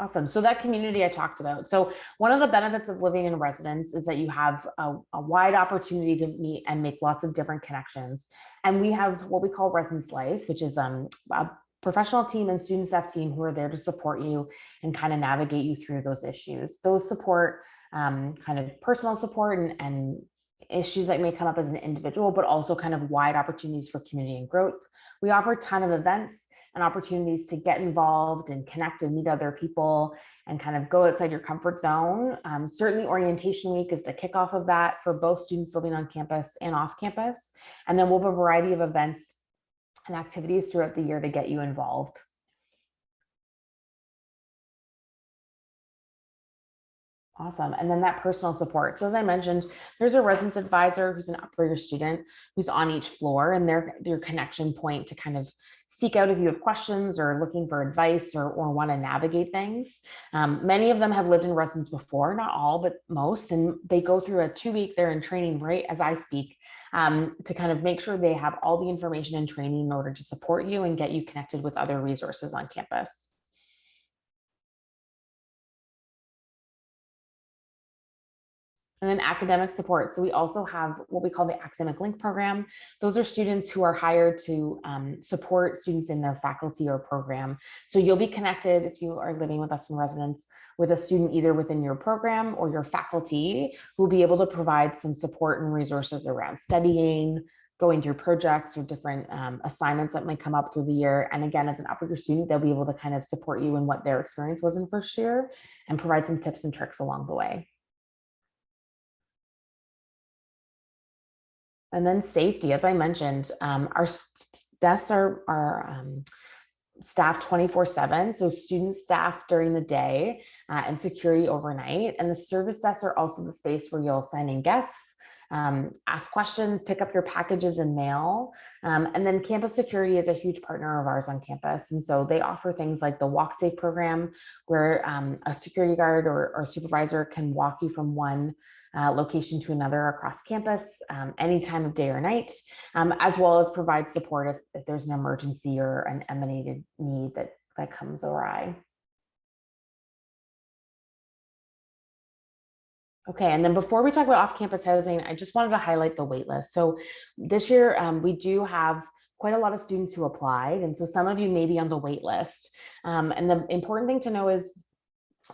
Awesome. So that community I talked about. So one of the benefits of living in residence is that you have a wide opportunity to meet and make lots of different connections. And we have what we call Residence Life, which is a professional team and student staff team who are there to support you and kind of navigate you through those issues. Those support kind of personal support and issues that may come up as an individual, but also kind of wide opportunities for community and growth. We offer a ton of events and opportunities to get involved and connect and meet other people and kind of go outside your comfort zone. Certainly orientation week is the kickoff of that for both students living on campus and off campus. And then we'll have a variety of events and activities throughout the year to get you involved. Awesome. And then that personal support. So as I mentioned, there's a residence advisor who's an upper year student who's on each floor, and they're your connection point to kind of seek out if you have questions or looking for advice or want to navigate things. Many of them have lived in residence before, not all, but most, and they go through a 2-week, they're in training right as I speak, to kind of make sure they have all the information and training in order to support you and get you connected with other resources on campus. And then academic support. So we also have what we call the Academic Link program. Those are students who are hired to support students in their faculty or program. So you'll be connected, if you are living with us in residence, with a student either within your program or your faculty who will be able to provide some support and resources around studying, going through projects or different assignments that might come up through the year. And again, as an upper year student, they'll be able to kind of support you in what their experience was in first year and provide some tips and tricks along the way. And then safety, as I mentioned, our desks are staffed 24/7. So students staff during the day and security overnight. And the service desks are also the space where you'll sign in guests, ask questions, pick up your packages and mail. And then campus security is a huge partner of ours on campus. And so they offer things like the Walk Safe program, where a security guard or supervisor can walk you from one location to another across campus any time of day or night, as well as provide support if there's an emergency or an emanated need that comes awry. Okay, and then before we talk about off-campus housing, I just wanted to highlight the waitlist. So this year we do have quite a lot of students who applied, and so some of you may be on the waitlist. And the important thing to know is,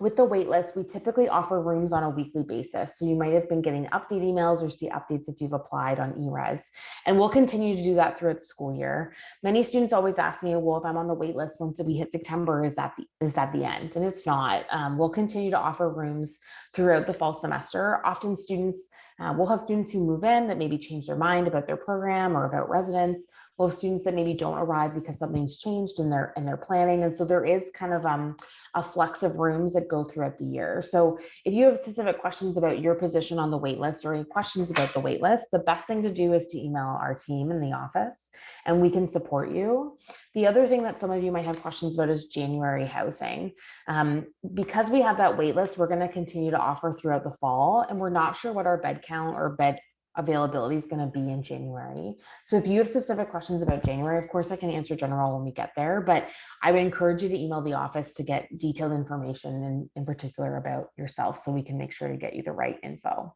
with the waitlist, we typically offer rooms on a weekly basis. So you might have been getting update emails or see updates if you've applied on eRes. And we'll continue to do that throughout the school year. Many students always ask me, well, if I'm on the waitlist once we hit September, is that the end? And it's not. We'll continue to offer rooms throughout the fall semester. Often students, we'll have students who move in that maybe change their mind about their program or about residence. We'll have students that maybe don't arrive because something's changed in their planning. And so there is kind of a flex of rooms that go throughout the year. So if you have specific questions about your position on the wait list or any questions about the wait list, the best thing to do is to email our team in the office and we can support you. The other thing that some of you might have questions about is January housing. Because we have that wait list, we're going to continue to offer throughout the fall, and we're not sure what our bed count or bed availability is going to be in January. So if you have specific questions about January, of course, I can answer general when we get there, but I would encourage you to email the office to get detailed information in particular about yourself so we can make sure to get you the right info.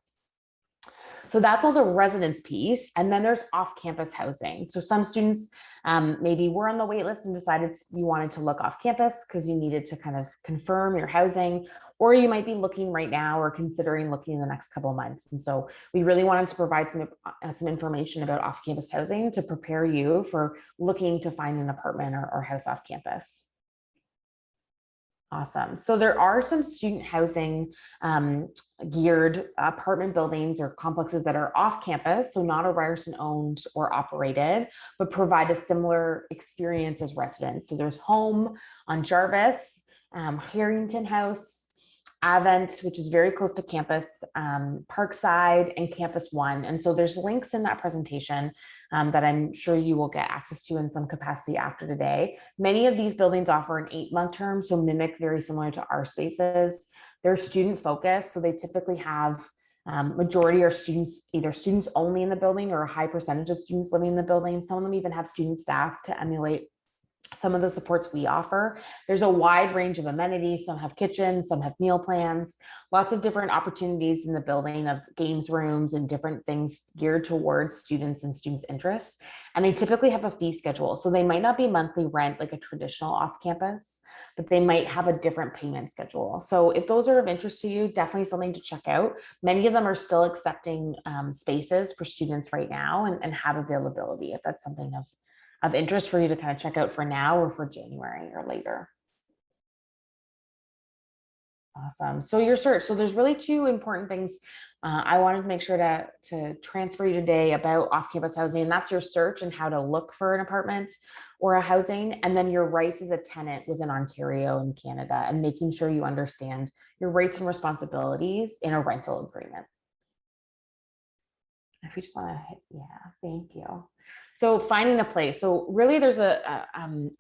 So that's all the residence piece. And then there's off-campus housing. So some students maybe were on the wait list and decided you wanted to look off campus because you needed to kind of confirm your housing, or you might be looking right now or considering looking in the next couple of months. And so we really wanted to provide some information about off-campus housing to prepare you for looking to find an apartment or house off campus. Awesome. So there are some student housing geared apartment buildings or complexes that are off campus, so not a Ryerson owned or operated, but provide a similar experience as residents. So there's Home on Jarvis, Harrington House, Avent, which is very close to campus, Parkside, and Campus One. And so there's links in that presentation that I'm sure you will get access to in some capacity after today. Many of these buildings offer an 8-month term, so mimic very similar to our spaces. They're student focused, so they typically have majority are students, either students only in the building or a high percentage of students living in the building. Some of them even have student staff to emulate some of the supports we offer. There's a wide range of amenities. Some have kitchens, some have meal plans, lots of different opportunities in the building of games rooms and different things geared towards students and students' interests. And they typically have a fee schedule. So they might not be monthly rent like a traditional off-campus, but they might have a different payment schedule. So if those are of interest to you, definitely something to check out. Many of them are still accepting spaces for students right now and have availability if that's something of interest for you to kind of check out for now or for January or later. Awesome. So your search. So there's really two important things I wanted to make sure to transfer you today about off-campus housing, and that's your search and how to look for an apartment or a housing, and then your rights as a tenant within Ontario and Canada, and making sure you understand your rights and responsibilities in a rental agreement. If you just want to hit, yeah, thank you. So finding a place. So really there's a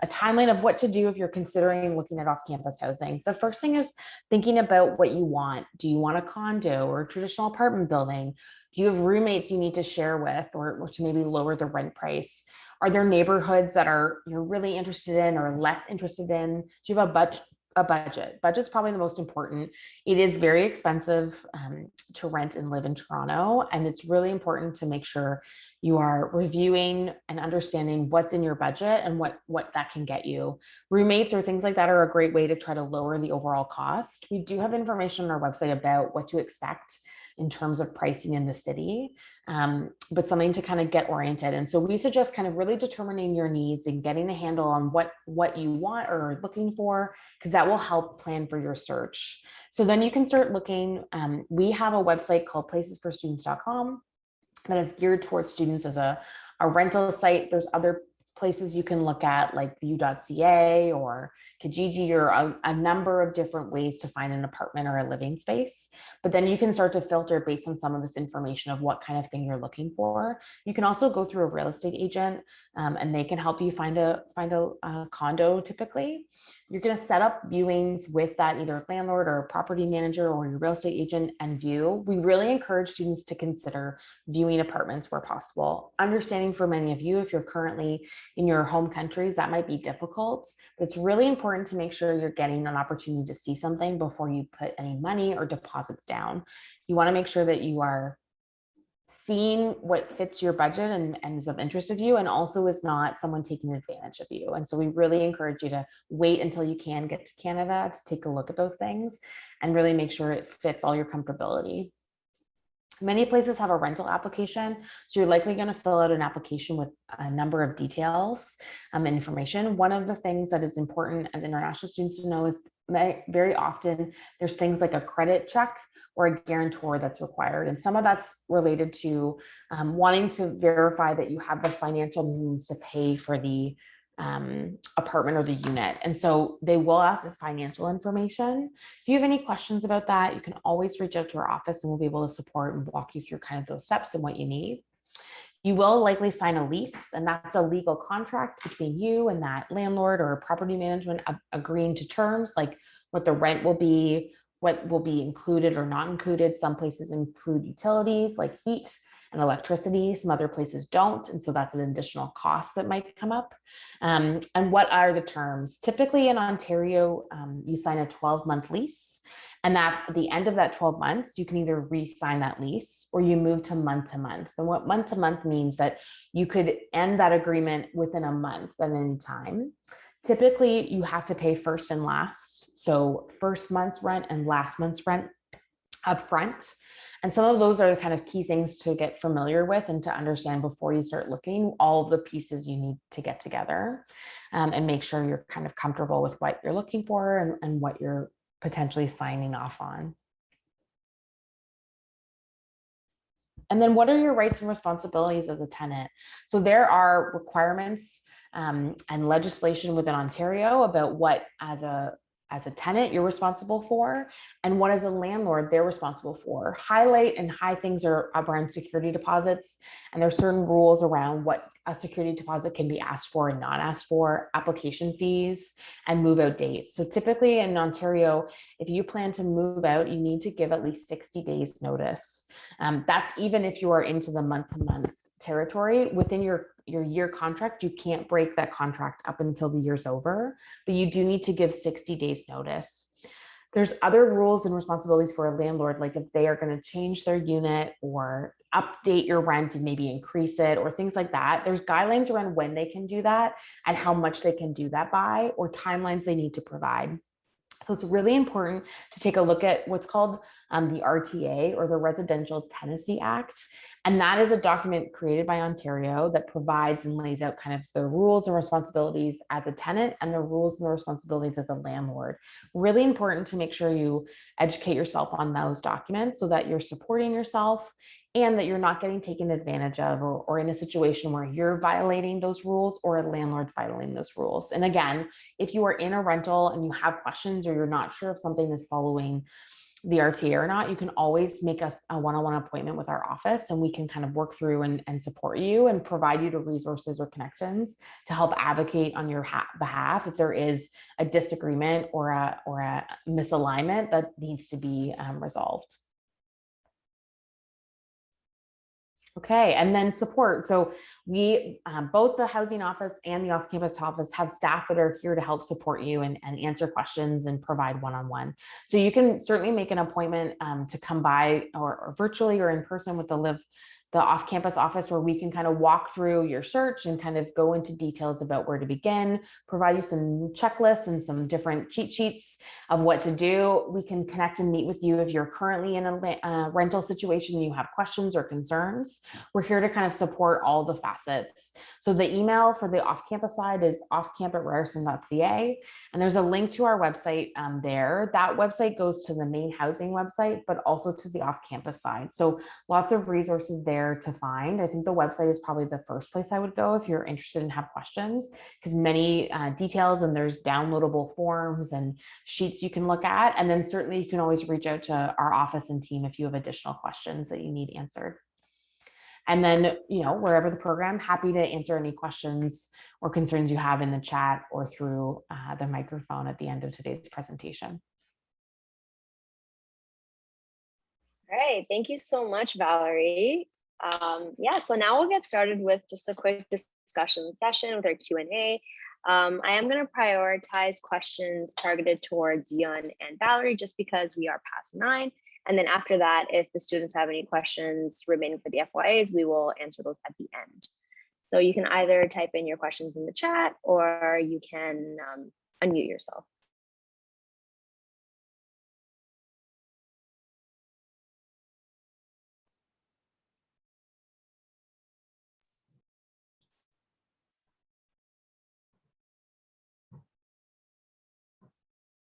timeline of what to do if you're considering looking at off-campus housing. The first thing is thinking about what you want. Do you want a condo or a traditional apartment building? Do you have roommates you need to share with or to maybe lower the rent price? Are there neighborhoods that you're really interested in or less interested in? Do you have a budget? Budget's probably the most important. It is very expensive to rent and live in Toronto, and it's really important to make sure you are reviewing and understanding what's in your budget and what that can get you. Roommates or things like that are a great way to try to lower the overall cost. We do have information on our website about what to expect in terms of pricing in the city, but something to kind of get oriented. And so we suggest kind of really determining your needs and getting a handle on what you want or are looking for, because that will help plan for your search. So then you can start looking. We have a website called placesforstudents.com that is geared towards students as a rental site. There's other places you can look at like view.ca or Kijiji or a number of different ways to find an apartment or a living space. But then you can start to filter based on some of this information of what kind of thing you're looking for. You can also go through a real estate agent and they can help you find a condo typically. You're going to set up viewings with that either landlord or property manager or your real estate agent and view. We really encourage students to consider viewing apartments where possible. Understanding for many of you, if you're currently in your home countries, that might be difficult, but it's really important to make sure you're getting an opportunity to see something before you put any money or deposits down. You want to make sure that you are seeing what fits your budget and is of interest of you, and also is not someone taking advantage of you. And so we really encourage you to wait until you can get to Canada to take a look at those things and really make sure it fits all your comfortability. Many places have a rental application, so you're likely going to fill out an application with a number of details and information. One of the things that is important as international students to know is very often there's things like a credit check or a guarantor that's required. And some of that's related to wanting to verify that you have the financial means to pay for the apartment or the unit. And so they will ask for financial information. If you have any questions about that, you can always reach out to our office and we'll be able to support and walk you through kind of those steps and what you need. You will likely sign a lease, and that's a legal contract between you and that landlord or property management agreeing to terms like what the rent will be, what will be included or not included. Some places include utilities like heat and electricity, some other places don't, and so that's an additional cost that might come up. And what are the terms? Typically in Ontario, you sign a 12-month lease, and at the end of that 12 months, you can either re-sign that lease or you move to month to month. And what month to month means that you could end that agreement within a month at any time. Typically, you have to pay first and last, so first month's rent and last month's rent upfront. And some of those are the kind of key things to get familiar with and to understand before you start looking, all of the pieces you need to get together and make sure you're kind of comfortable with what you're looking for and what you're potentially signing off on. And then what are your rights and responsibilities as a tenant? So there are requirements and legislation within Ontario about what as a tenant you're responsible for and what as a landlord they're responsible for. Highlight and high things are around security deposits, and there's certain rules around what a security deposit can be asked for and not asked for, application fees, and move out dates. So typically in Ontario, if you plan to move out, you need to give at least 60 days notice. That's even if you are into the month-to-month territory. Within your your year contract, you can't break that contract up until the year's over, but you do need to give 60 days notice. There's other rules and responsibilities for a landlord, like if they are going to change their unit or update your rent and maybe increase it or things like that. There's guidelines around when they can do that and how much they can do that by, or timelines they need to provide. So it's really important to take a look at what's called the RTA, or the Residential Tenancy Act. And that is a document created by Ontario that provides and lays out kind of the rules and responsibilities as a tenant and the rules and the responsibilities as a landlord. Really important to make sure you educate yourself on those documents so that you're supporting yourself and that you're not getting taken advantage of, or in a situation where you're violating those rules or a landlord's violating those rules. And again, if you are in a rental and you have questions or you're not sure if something is following the RTA or not, you can always make us a one-on-one appointment with our office, and we can kind of work through and support you and provide you the resources or connections to help advocate on your behalf if there is a disagreement or a misalignment that needs to be resolved. Okay, and then support. So we, both the housing office and the off-campus office, have staff that are here to help support you and answer questions and provide one-on-one. So you can certainly make an appointment to come by or virtually or in person with the off-campus office, where we can kind of walk through your search and kind of go into details about where to begin, provide you some checklists and some different cheat sheets of what to do. We can connect and meet with you if you're currently in a rental situation and you have questions or concerns. We're here to kind of support all the facets. So the email for the off-campus side is offcamp@ryerson.ca, and there's a link to our website there. That website goes to the main housing website, but also to the off-campus side. So lots of resources there to find. I think the website is probably the first place I would go if you're interested and have questions, because many details, and there's downloadable forms and sheets you can look at. And then certainly you can always reach out to our office and team if you have additional questions that you need answered. And then, you know, wherever the program, happy to answer any questions or concerns you have in the chat or through the microphone at the end of today's presentation. All right, thank you so much, Valerie. Yeah, so now we'll get started with just a quick discussion session with our Q&A. I am going to prioritize questions targeted towards Yun and Valerie, just because we are past 9. And then after that, if the students have any questions remaining for the FYAs, we will answer those at the end. So you can either type in your questions in the chat, or you can unmute yourself.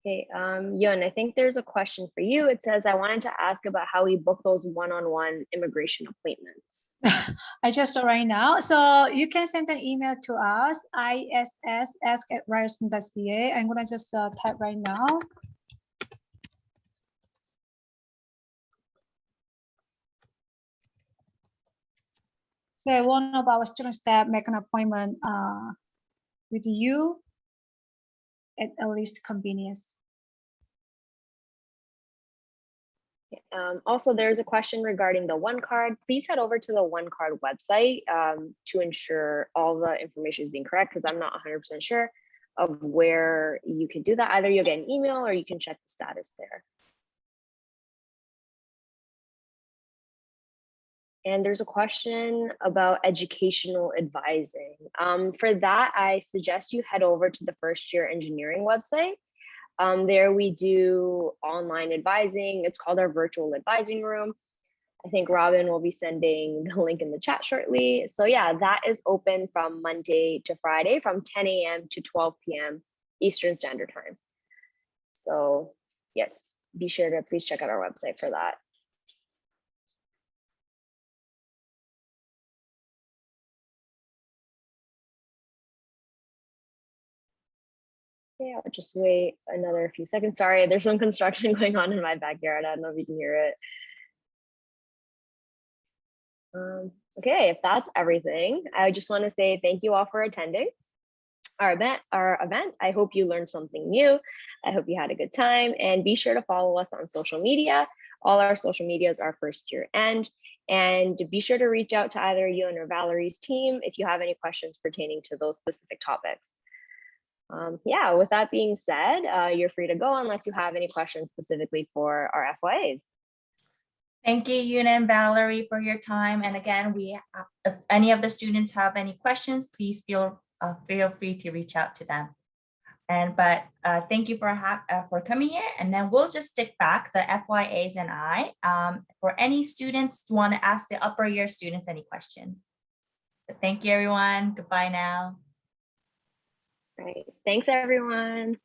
Okay, Yun, I think there's a question for you. It says, I wanted to ask about how we book those one-on-one immigration appointments. I just saw right now. So you can send an email to us, iss@ryerson.ca. I'm gonna just type right now. So one of our students that make an appointment with you at least convenience. Also, there's a question regarding the OneCard. Please head over to the OneCard website to ensure all the information is being correct, because I'm not 100% sure of where you can do that. Either you'll get an email or you can check the status there. And there's a question about educational advising. For that, I suggest you head over to the first year engineering website. There we do online advising. It's called our virtual advising room. I think Robin will be sending the link in the chat shortly. So yeah, that is open from Monday to Friday from 10 a.m. to 12 p.m. Eastern Standard Time. So yes, be sure to please check out our website for that. Yeah, I'll just wait another few seconds. Sorry, there's some construction going on in my backyard. I don't know if you can hear it. Okay, if that's everything, I just want to say thank you all for attending. our event. I hope you learned something new. I hope you had a good time, and be sure to follow us on social media. All our social medias are first year end, and be sure to reach out to either Ewan or Valerie's team if you have any questions pertaining to those specific topics. Yeah, with that being said, you're free to go unless you have any questions specifically for our FYAs. Thank you, Yuna and Valerie, for your time. And again, if any of the students have any questions, please feel free to reach out to them. But thank you for coming here. And then we'll just stick back, the FYAs and I, for any students who want to ask the upper year students any questions. But thank you, everyone. Goodbye now. Right. Thanks, everyone.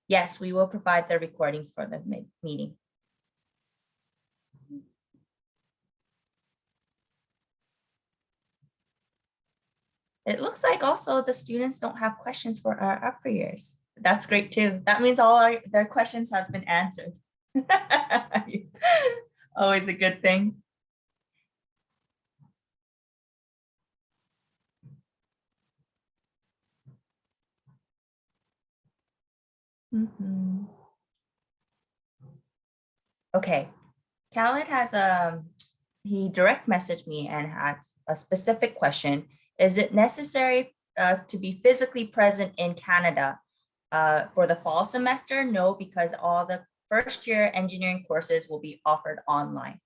Yes, we will provide the recordings for the meeting. It looks like also the students don't have questions for our upper years. That's great too. That means all their questions have been answered. Always a good thing. Okay, Khaled has he direct messaged me and has a specific question. Is it necessary to be physically present in Canada for the fall semester? No, because all the first year engineering courses will be offered online.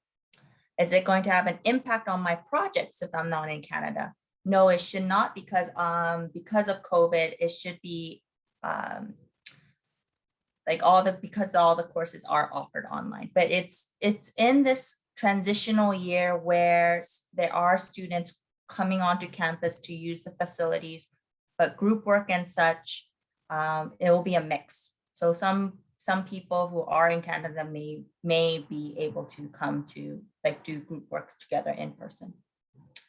Is it going to have an impact on my projects if I'm not in Canada? No, it should not, because of COVID, it should be because all the courses are offered online. But it's in this transitional year where there are students coming onto campus to use the facilities, but group work and such, it will be a mix. So some people who are in Canada may be able to come to do group works together in person.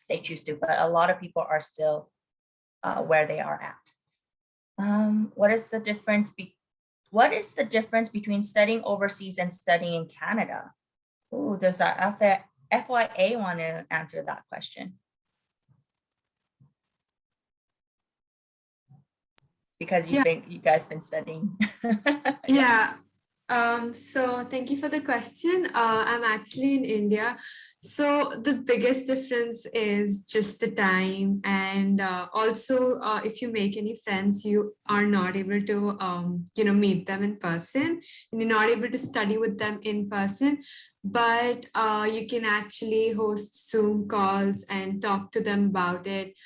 They choose to, but a lot of people are still where they are at. What is the difference between studying overseas and studying in Canada? Oh, does that FYA want to answer that question? Because you guys been studying. Yeah. So thank you for the question. I'm actually in India. So the biggest difference is just the time. And also, if you make any friends, you are not able to, meet them in person. And you're not able to study with them in person. But you can actually host Zoom calls and talk to them about it.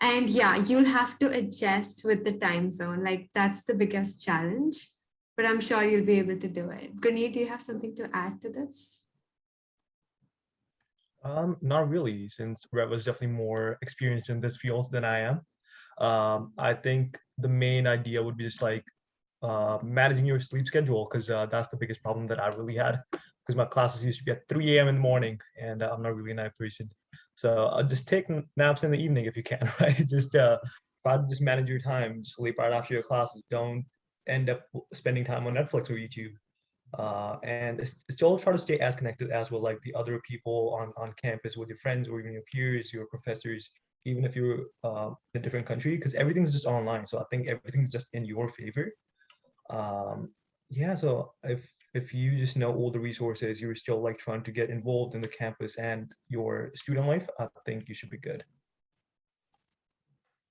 And yeah, you'll have to adjust with the time zone. That's the biggest challenge. But I'm sure you'll be able to do it. Gurneet, do you have something to add to this? Not really, since Revla is definitely more experienced in this field than I am. I think the main idea would be just managing your sleep schedule, because that's the biggest problem that I really had, because my classes used to be at 3 a.m. in the morning, and I'm not really a night person. So just take naps in the evening if you can, right? Just try to just manage your time, sleep right after your classes. Don't end up spending time on Netflix or YouTube. And still try to stay as connected as well, like the other people on campus, with your friends or even your peers, your professors, even if you're in a different country, because everything's just online. So I think everything's just in your favor. Yeah, so if you just know all the resources, you're still trying to get involved in the campus and your student life, I think you should be good.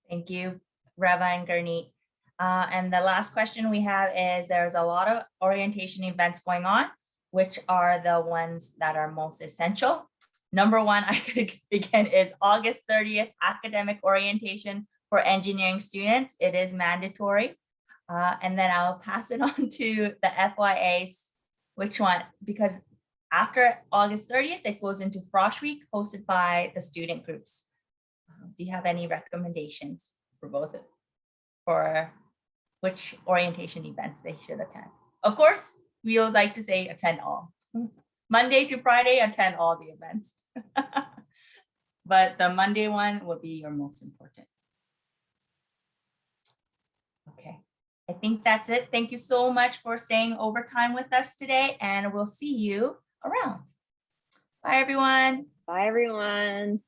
Thank you, Reva and Gurneet. And the last question we have is, there's a lot of orientation events going on. Which are the ones that are most essential? Number one, I could begin, is August 30th, academic orientation for engineering students. It is mandatory. And then I'll pass it on to the FYAs, which one, because after August 30th, it goes into Frosh Week hosted by the student groups. Do you have any recommendations for both of, for which orientation events they should attend? Of course, we would like to say attend all. Monday to Friday, attend all the events. But the Monday one will be your most important. Okay, I think that's it. Thank you so much for staying overtime with us today, and we'll see you around. Bye, everyone. Bye, everyone.